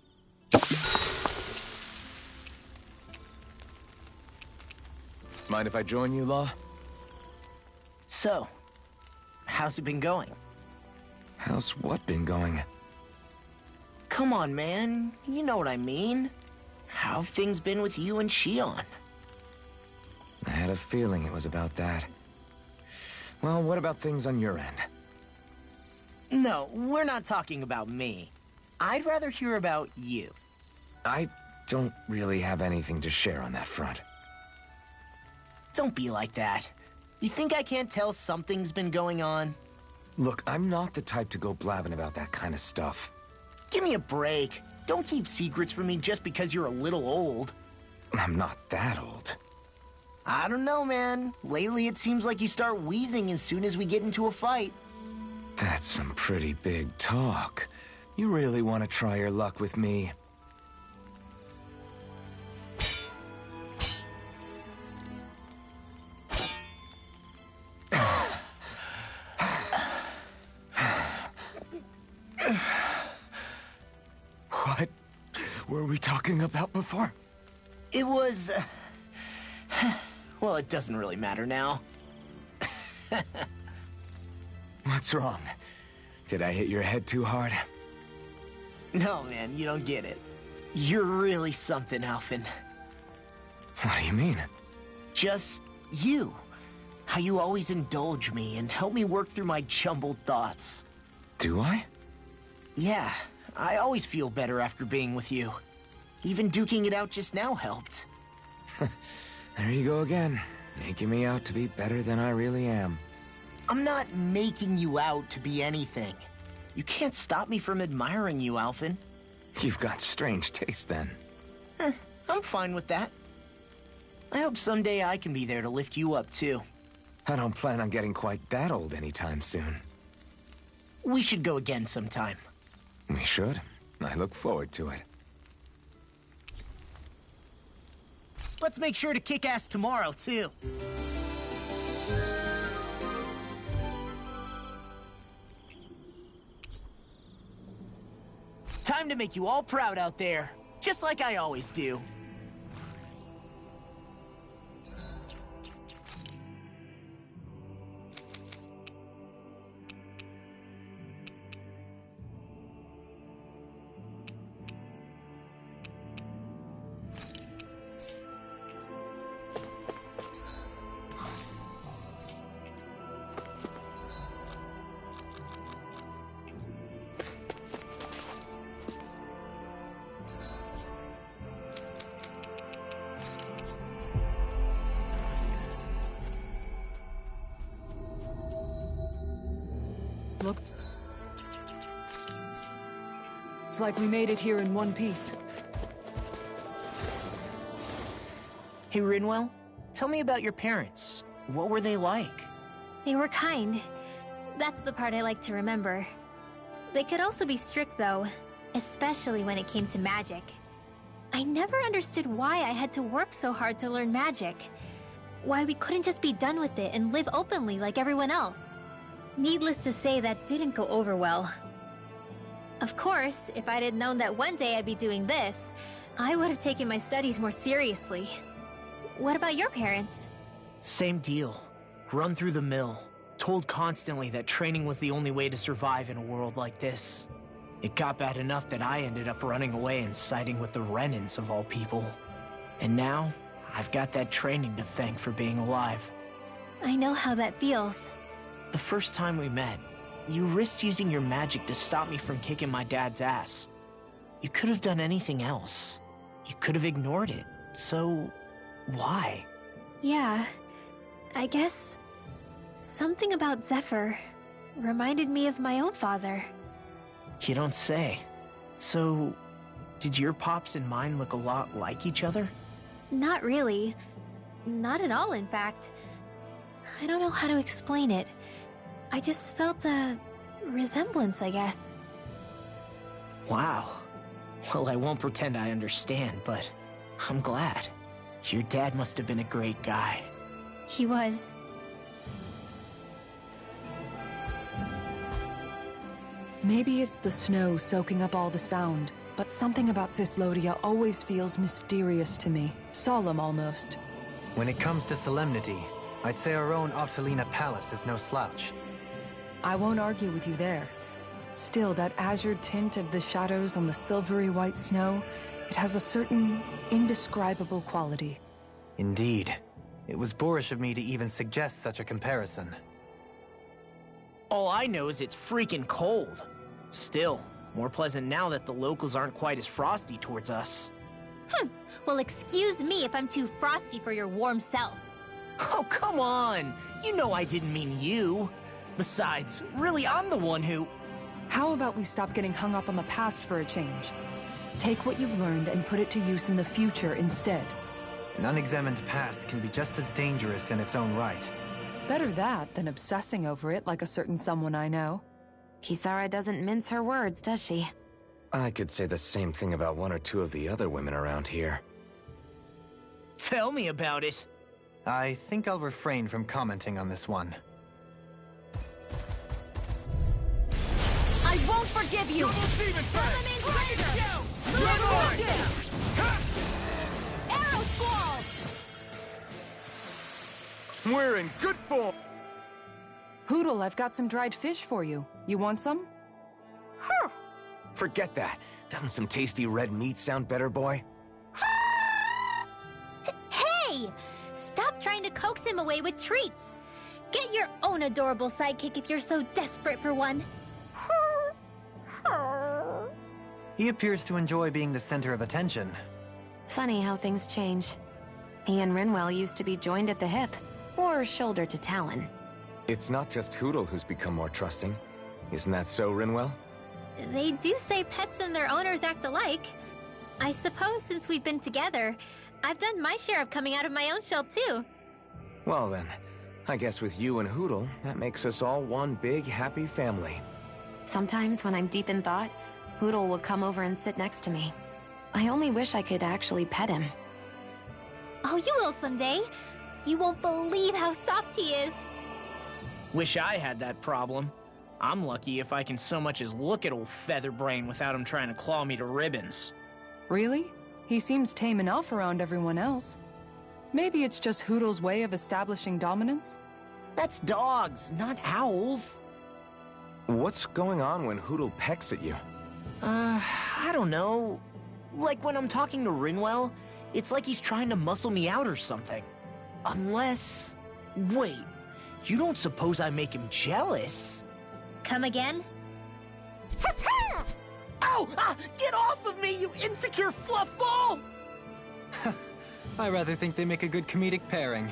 Mind if I join you, Law? So, how's it been going? How's what been going? Come on, man. You know what I mean. How have things been with you and Shion? I had a feeling it was about that. Well, what about things on your end? No, we're not talking about me. I'd rather hear about you. I don't really have anything to share on that front. Don't be like that. You think I can't tell something's been going on? Look, I'm not the type to go blabbing about that kind of stuff. Give me a break. Don't keep secrets from me just because you're a little old. I'm not that old. I don't know, man. Lately it seems like you start wheezing as soon as we get into a fight. That's some pretty big talk. You really want to try your luck with me? What were we talking about before? It was... well, it doesn't really matter now. What's wrong? Did I hit your head too hard? No, man, you don't get it. You're really something, Alphen. What do you mean? Just you. How you always indulge me and help me work through my jumbled thoughts. Do I? Yeah, I always feel better after being with you. Even duking it out just now helped. There you go again, making me out to be better than I really am. I'm not making you out to be anything. You can't stop me from admiring you, Alphen. You've got strange taste then. I'm fine with that. I hope someday I can be there to lift you up, too. I don't plan on getting quite that old anytime soon. We should go again sometime. We should. I look forward to it. Let's make sure to kick ass tomorrow, too. Time to make you all proud out there. Just like I always do. Looks like we made it here in one piece. Hey, Rinwell, tell me about your parents. What were they like? They were kind. That's the part I like to remember. They could also be strict, though, especially when it came to magic. I never understood why I had to work so hard to learn magic. Why we couldn't just be done with it and live openly like everyone else. Needless to say, that didn't go over well. Of course, if I'd had known that one day I'd be doing this, I would have taken my studies more seriously. What about your parents? Same deal. Run through the mill. Told constantly that training was the only way to survive in a world like this. It got bad enough that I ended up running away and siding with the Renans of all people. And now, I've got that training to thank for being alive. I know how that feels. The first time we met, you risked using your magic to stop me from kicking my dad's ass. You could have done anything else. You could have ignored it. So, why? Yeah, I guess something about Zephyr reminded me of my own father. You don't say. So, did your pops and mine look a lot like each other? Not really. Not at all, in fact. I don't know how to explain it. I just felt a resemblance, I guess. Wow. Well, I won't pretend I understand, but I'm glad. Your dad must have been a great guy. He was. Maybe it's the snow soaking up all the sound, but something about Cyslodia always feels mysterious to me. Solemn, almost. When it comes to solemnity, I'd say our own Octalina Palace is no slouch. I won't argue with you there. Still, that azure tint of the shadows on the silvery white snow, it has a certain indescribable quality. Indeed. It was boorish of me to even suggest such a comparison. All I know is it's freaking cold. Still, more pleasant now that the locals aren't quite as frosty towards us. Well, excuse me if I'm too frosty for your warm self. Oh, come on! You know I didn't mean you. Besides, really, I'm the one who... How about we stop getting hung up on the past for a change? Take what you've learned and put it to use in the future instead. An unexamined past can be just as dangerous in its own right. Better that than obsessing over it like a certain someone I know. Kisara doesn't mince her words, does she? I could say the same thing about one or two of the other women around here. Tell me about it. I think I'll refrain from commenting on this one. I won't forgive you! Double demon Arrow Squall! We're in good form. Hootle, I've got some dried fish for you. You want some? Forget that. Doesn't some tasty red meat sound better, boy? Hey! Stop trying to coax him away with treats. Get your own adorable sidekick if you're so desperate for one. He appears to enjoy being the center of attention. Funny how things change. He and Rinwell used to be joined at the hip, or shoulder to talon. It's not just Hootle who's become more trusting. Isn't that so, Rinwell? They do say pets and their owners act alike. I suppose since we've been together, I've done my share of coming out of my own shell too. Well then, I guess with you and Hootle, that makes us all one big happy family. Sometimes when I'm deep in thought, Hootle will come over and sit next to me. I only wish I could actually pet him. Oh, you will someday. You won't believe how soft he is. Wish I had that problem. I'm lucky if I can so much as look at old Featherbrain without him trying to claw me to ribbons. Really? He seems tame enough around everyone else. Maybe it's just Hoodle's way of establishing dominance? That's dogs, not owls. What's going on when Hoodle pecks at you? I don't know. Like when I'm talking to Rinwell, it's like he's trying to muscle me out or something. Unless... Wait, you don't suppose I make him jealous? Come again? Ow! Ah, get off of me, you insecure fluffball! I rather think they make a good comedic pairing.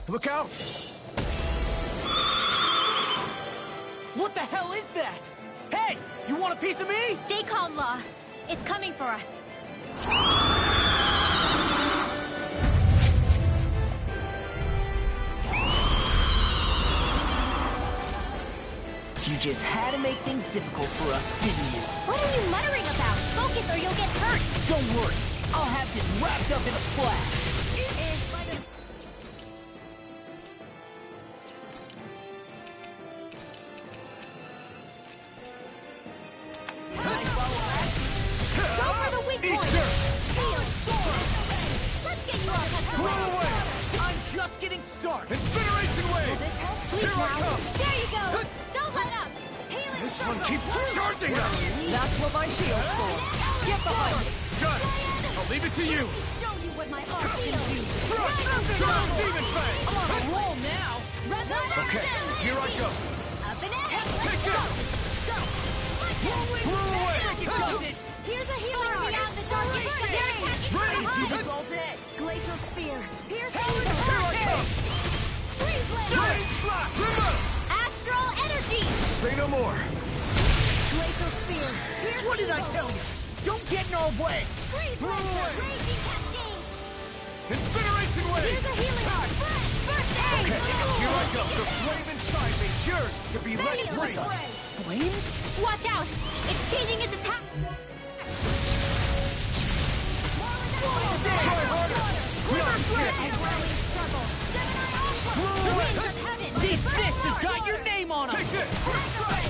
Look out! What the hell is that? Hey, you want a piece of me? Stay calm, Law. It's coming for us. You just had to make things difficult for us, didn't you? What are you muttering about? Focus or you'll get hurt. Don't worry, I'll have this wrapped up in a flash. Just getting started. Incineration wave! Here I come! There you go! Don't let up! This one keeps charging us! That's what my shield's for. Get behind me! Got it! I'll leave it to you! Show you what my heart feels! Thrust! Turn Demon Fang! I'm on a roll now. Okay, here I go! Up and ahead! Take this! Blow away! Here's a healer beyond the darkest days! Ready to This all day! Glacial Spear! Here's Here I come! Freeze Blade! Rain Slap! Remember! Astral Energy! Say no more! Glacial Spear! Here's What did I tell you? Don't get in our way! Freeze Blow Blade! away! Raging Cascade! Incineration wave! Here's a healing heart! First aid! Okay, here I go! The flame inside me yearns to be let free! Flames? Watch out! It's changing its attack! Try harder! Not yet! Blow away! These fists have got your name on them. Take this! First strike!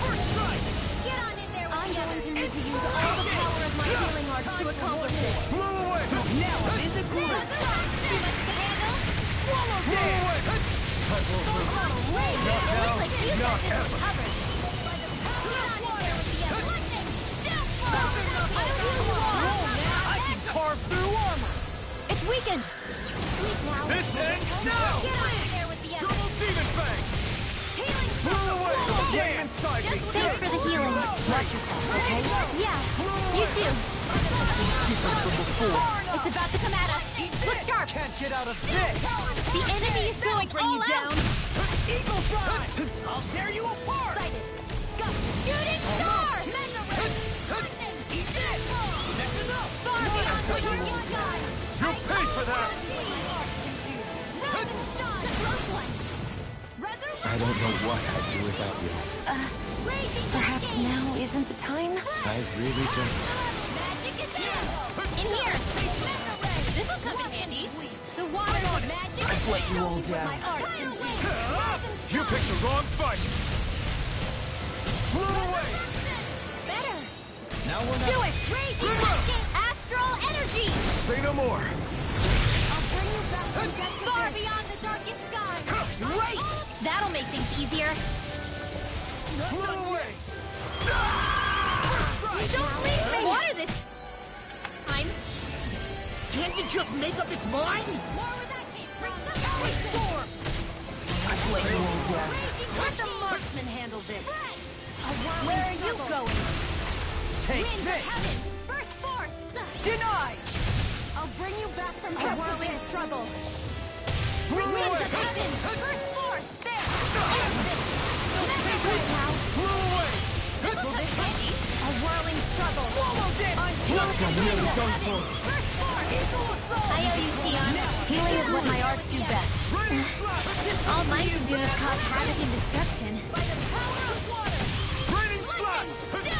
First strike! Get on in there! I'm going to need to use all the power of my healing heart to accomplish this. Blow away! Now I'm in the groove. Blow away! I won't lose. Not now, not ever. I can carve through armor. It's weakened! This ends now! Double Demon Fang! Blow away! The flame inside me! Thanks for the healing. Watch yourself, okay? Yeah, you too. It's about to come at us. Look sharp! Can't get out of this! The enemy is going all out! Eagle Fly. I'll tear you apart. Shooting star! Eat this. That's enough. Far beyond what you can die! You'll pay for that! I don't know what I'd do without you. Perhaps now isn't the time? I really don't. In here! This'll come in handy. The water of magic. I've let you all down. You picked the wrong fight! Blow away! Better. Now we're Do it! Raging Astral Energy! Say no more! Far beyond the darkest sky! Great! That'll make things easier. Blow away! Don't leave me! Water this time. Can't it just make up its mind? More where that came from. I blame you, old guy. Let the marksman handle this. Where are you going? Take this! First force! Denied! I'll bring you back from a whirling struggle. Blow Winds away! of heaven! First force! There! Now, Blow away! a whirling struggle. Almost it! Until I'm nearly done for. First force! I owe you, Tion. Healing is what my arts do best. All mine can do is cause havoc and destruction. By the power of water! Raining slash! In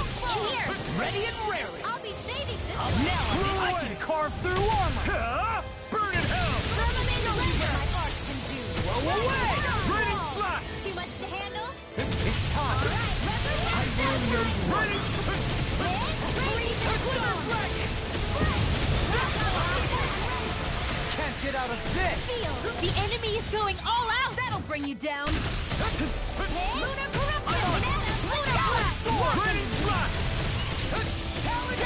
here! Ready and raring! I'll be saving this Now I can carve through armor! Burn in hell! Terminator Laser! My arts can do. Blow away! Raining slash! Too much to handle? It's time! I will know you. Raining Can't get out of this! The enemy is going all out! That'll bring you down! Lunar corruption! Lunar blast! Raining slash!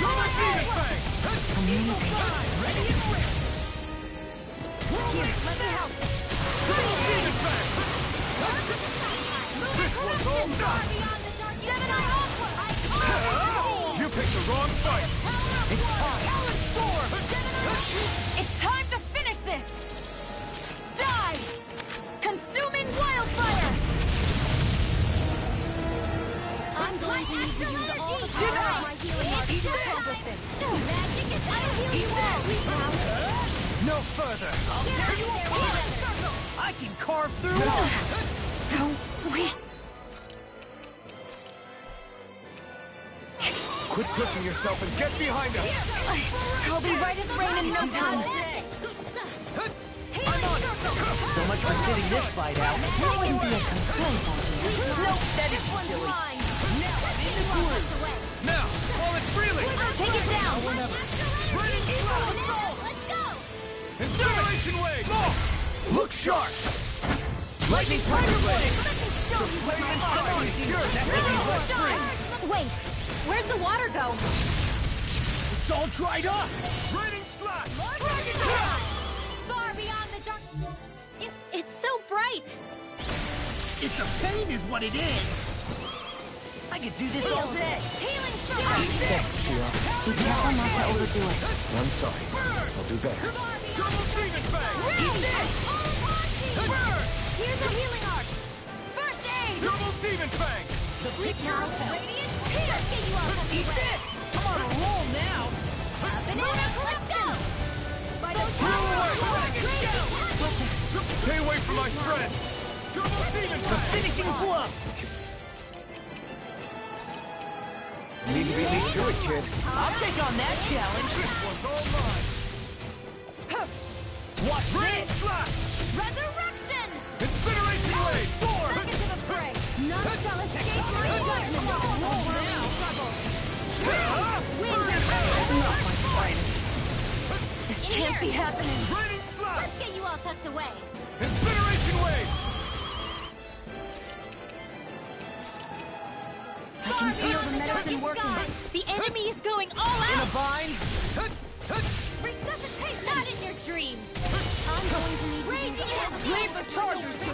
Double demon fang! Ready and ready! Here, let me help! Double demon fang! This one's all done! Gemini Aqua! You picked the wrong fight! It's time! It's time to finish this! Die! Consuming wildfire! I'm going to need to use all the power of my healing arts to accomplish this. Magic is I'll heal you all! No further! I'll tear you apart! I can carve through armor! So weak. Quit pushing yourself and get behind us! I'll be right as rain in no time. So much for sitting this fight out. That can be a complaint, No, that is silly. Now I'm in the groove. Now, while it's freely! Take it down! Raining slash! Let's go! Incineration wave! Look sharp! Lightning Tiger Blade! Show you what my Come on, you're that may be left free. Wait, where'd the water go? It's all dried up! Raining slash! Dragon Shot! Far beyond the dark... It's so bright! It's a pain is what it is! I could do this all day! Healing circle! Thanks, Shira. Be careful not to overdo it. I'm sorry. I'll do better. Double demon fang! Burn! Here's a healing art! First aid! Double demon fang! The picture of hell! Radiant Pierce! Get you out of the Eat way! this! I'm on a roll now! Banana, let's go! By the Power power of of Dragon Show! Stay away from my friend! Double demon The fang! finishing blow! You need to beat me to it, kid. I'll take on that challenge! This one's all mine! Watch Raining this! slash! Resurrection! Incineration wave! Back into the fray! None shall escape my judgment! Winds of hell! This can't be happening. Raining slash! Let's get you all tucked away! Incineration wave! I can feel the medicine working. The enemy is going all In a out! bind? Resuscitate! Not in your dreams! I'm going to need to use Leave the chargers to...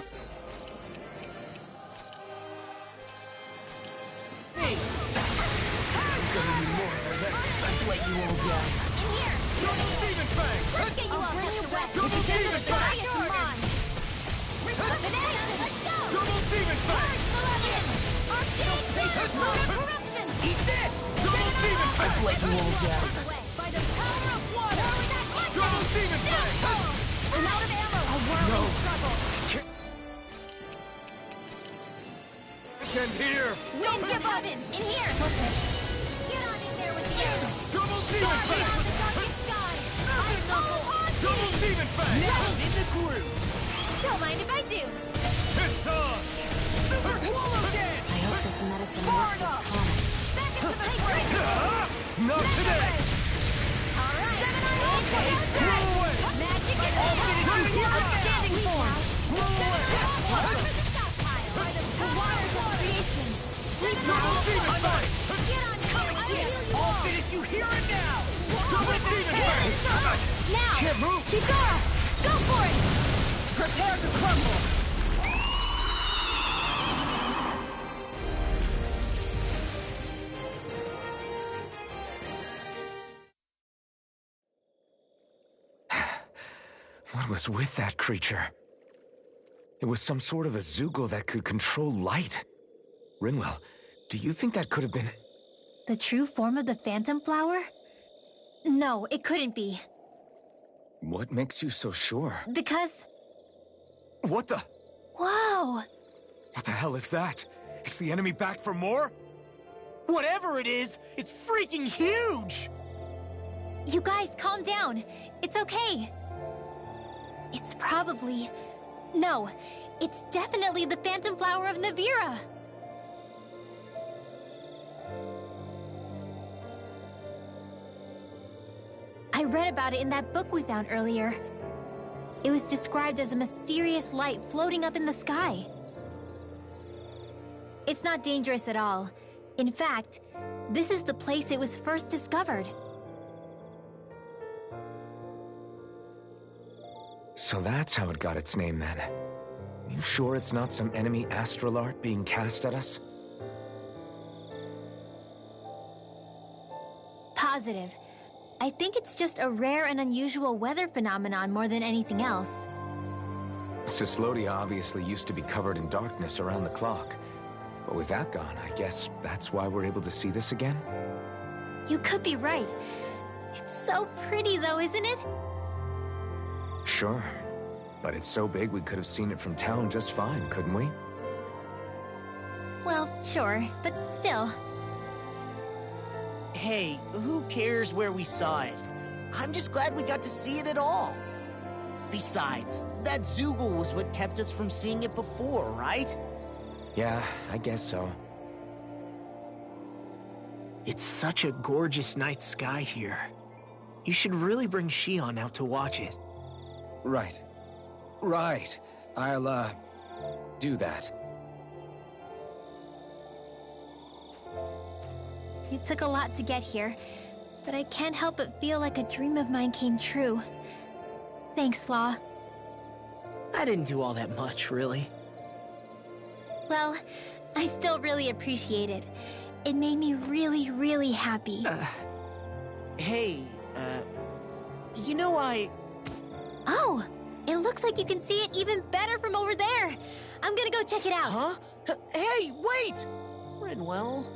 Hey! I'm gonna need more than that. I blame you, old guy. In here! Double demon fang! Let's get you all tucked away! Double demon fang! It's mine! Resuscitation! Let's go! Double demon fang! Corruption! Eat this! Double demon I fang! blame you, old guy. By the power of water! Double demon fang! I'm out of ammo! A whirling struggle! And here! Winds of heaven! In here! Get on in there with the arrow! Double demon Beyond fang! the darkest sky! I'm all haunted! Double demon fang! Now I'm in the groove. Don't mind if I do! It's on! Swallow dead! I hope this medicine works as promised. Back into the paper! Not today! Alright! Blow away! Magic is Outstanding form! By the power of creation! Double demon fang! Get on here! I'll finish you here and now! Double demon face! Now! Can't move! Kikara! Go for it! Prepare to crumble! What was with that creature? It was some sort of a Zoogle that could control light. Rinwell, do you think that could have been... The true form of the Phantom Flower? No, it couldn't be. What makes you so sure? Because... What the... Whoa! What the hell is that? Is the enemy back for more? Whatever it is, it's freaking huge! You guys, calm down. It's okay. It's probably... No, it's definitely the Phantom Flower of Navira. I read about it in that book we found earlier. It was described as a mysterious light floating up in the sky. It's not dangerous at all. In fact, this is the place it was first discovered. So that's how it got its name then. You sure it's not some enemy astral art being cast at us? Positive. I think it's just a rare and unusual weather phenomenon more than anything else. Cyslodia obviously used to be covered in darkness around the clock. But with that gone, I guess that's why we're able to see this again? You could be right. It's so pretty though, isn't it? Sure. But it's so big we could have seen it from town just fine, couldn't we? Well, sure, but still. Hey, who cares where we saw it? I'm just glad we got to see it at all. Besides, that Zoogle was what kept us from seeing it before, right? Yeah, I guess so. It's such a gorgeous night sky here. You should really bring Shion out to watch it. Right. Right. I'll, do that. It took a lot to get here, but I can't help but feel like a dream of mine came true. Thanks, Law. I didn't do all that much, really. Well, I still really appreciate it. It made me really, really happy. Hey, you know Oh, it looks like you can see it even better from over there. I'm gonna go check it out. Huh? Hey, wait! Rinwell?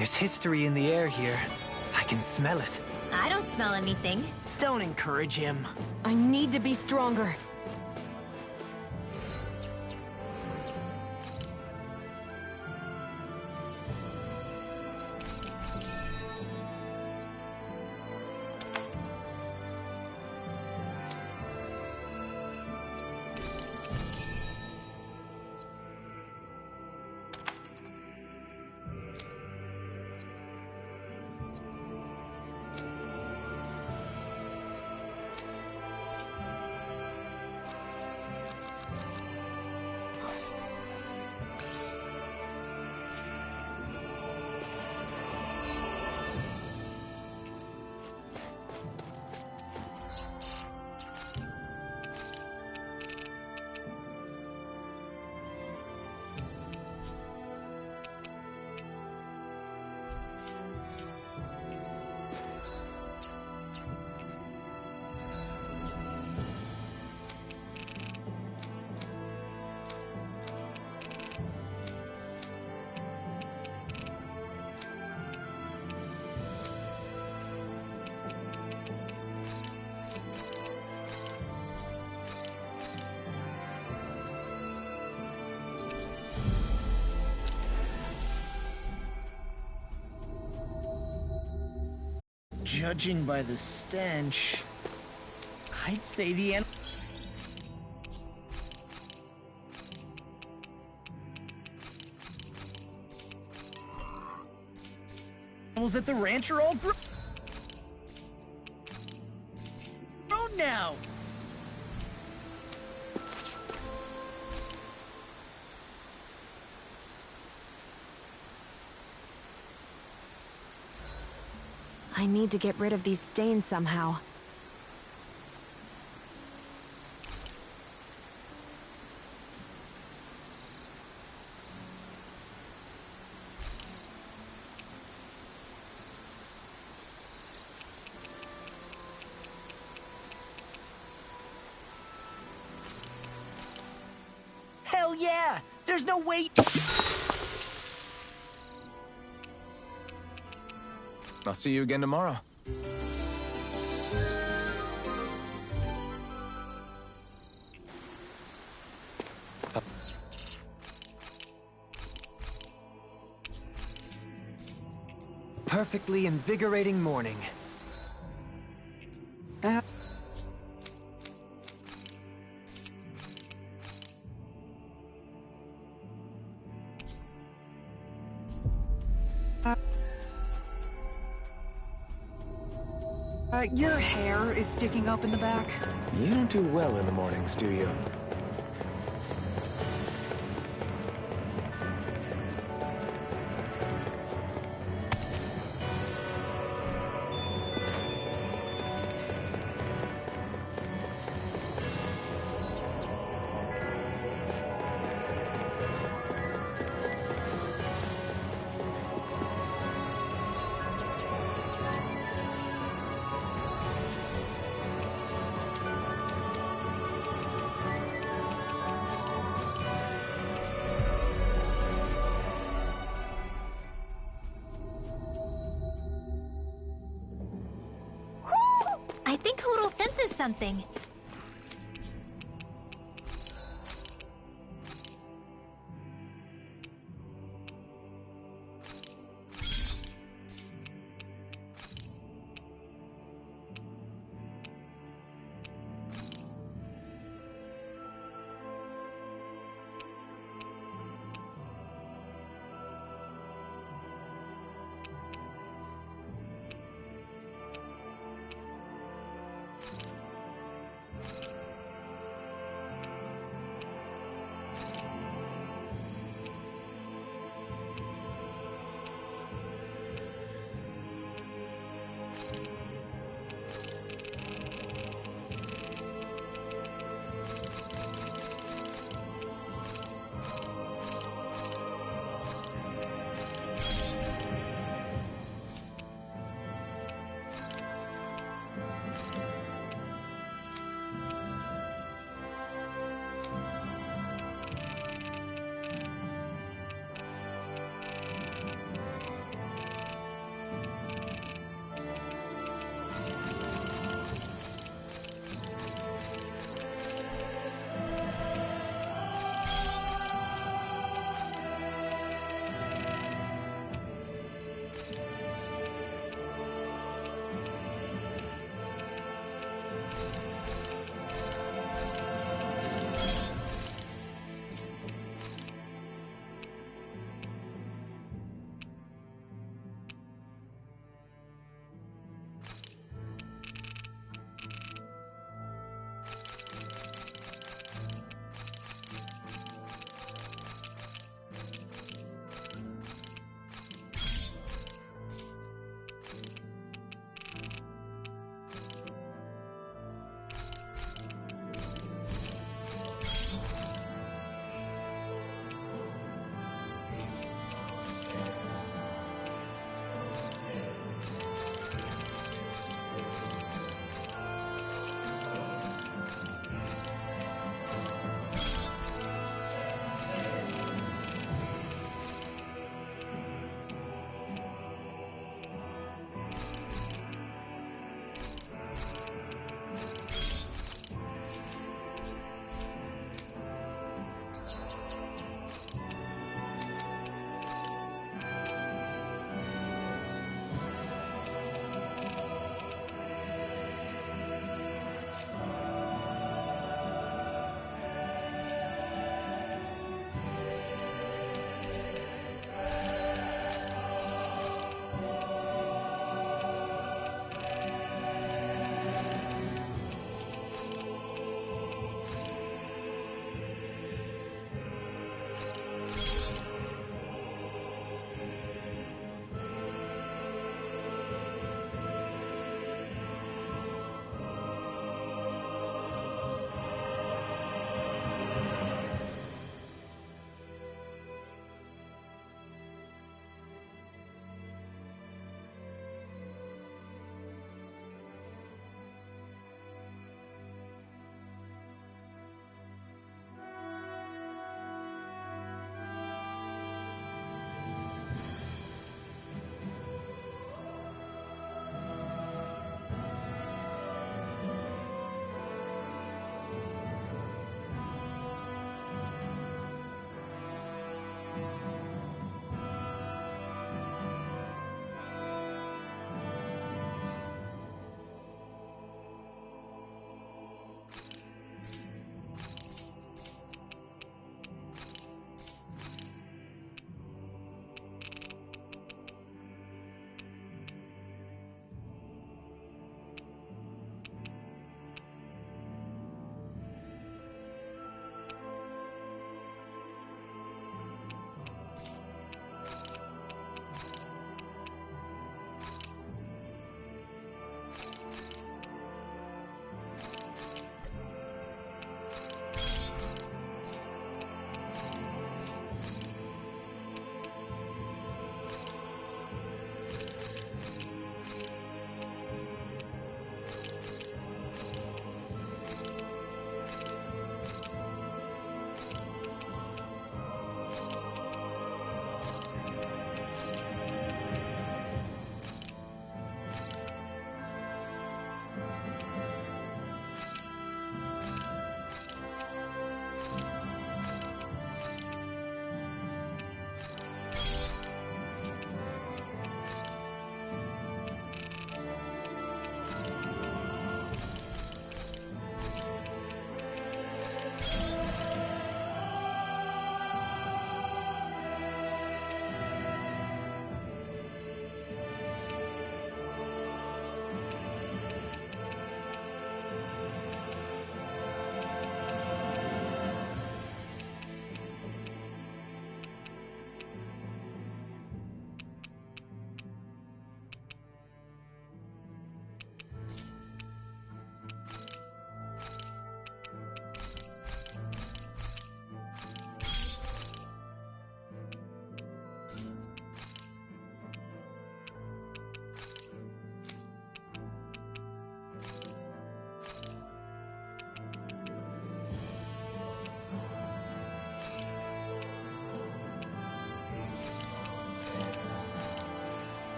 There's history in the air here. I can smell it. I don't smell anything. Don't encourage him. I need to be stronger. Judging by the stench, I'd say the animals at the ranch are all grown now. I need to get rid of these stains somehow. Hell yeah! There's no way. I'll see you again tomorrow. Perfectly invigorating morning. Your hair is sticking up in the back. You don't do well in the mornings, do you? I think Hoodle senses something.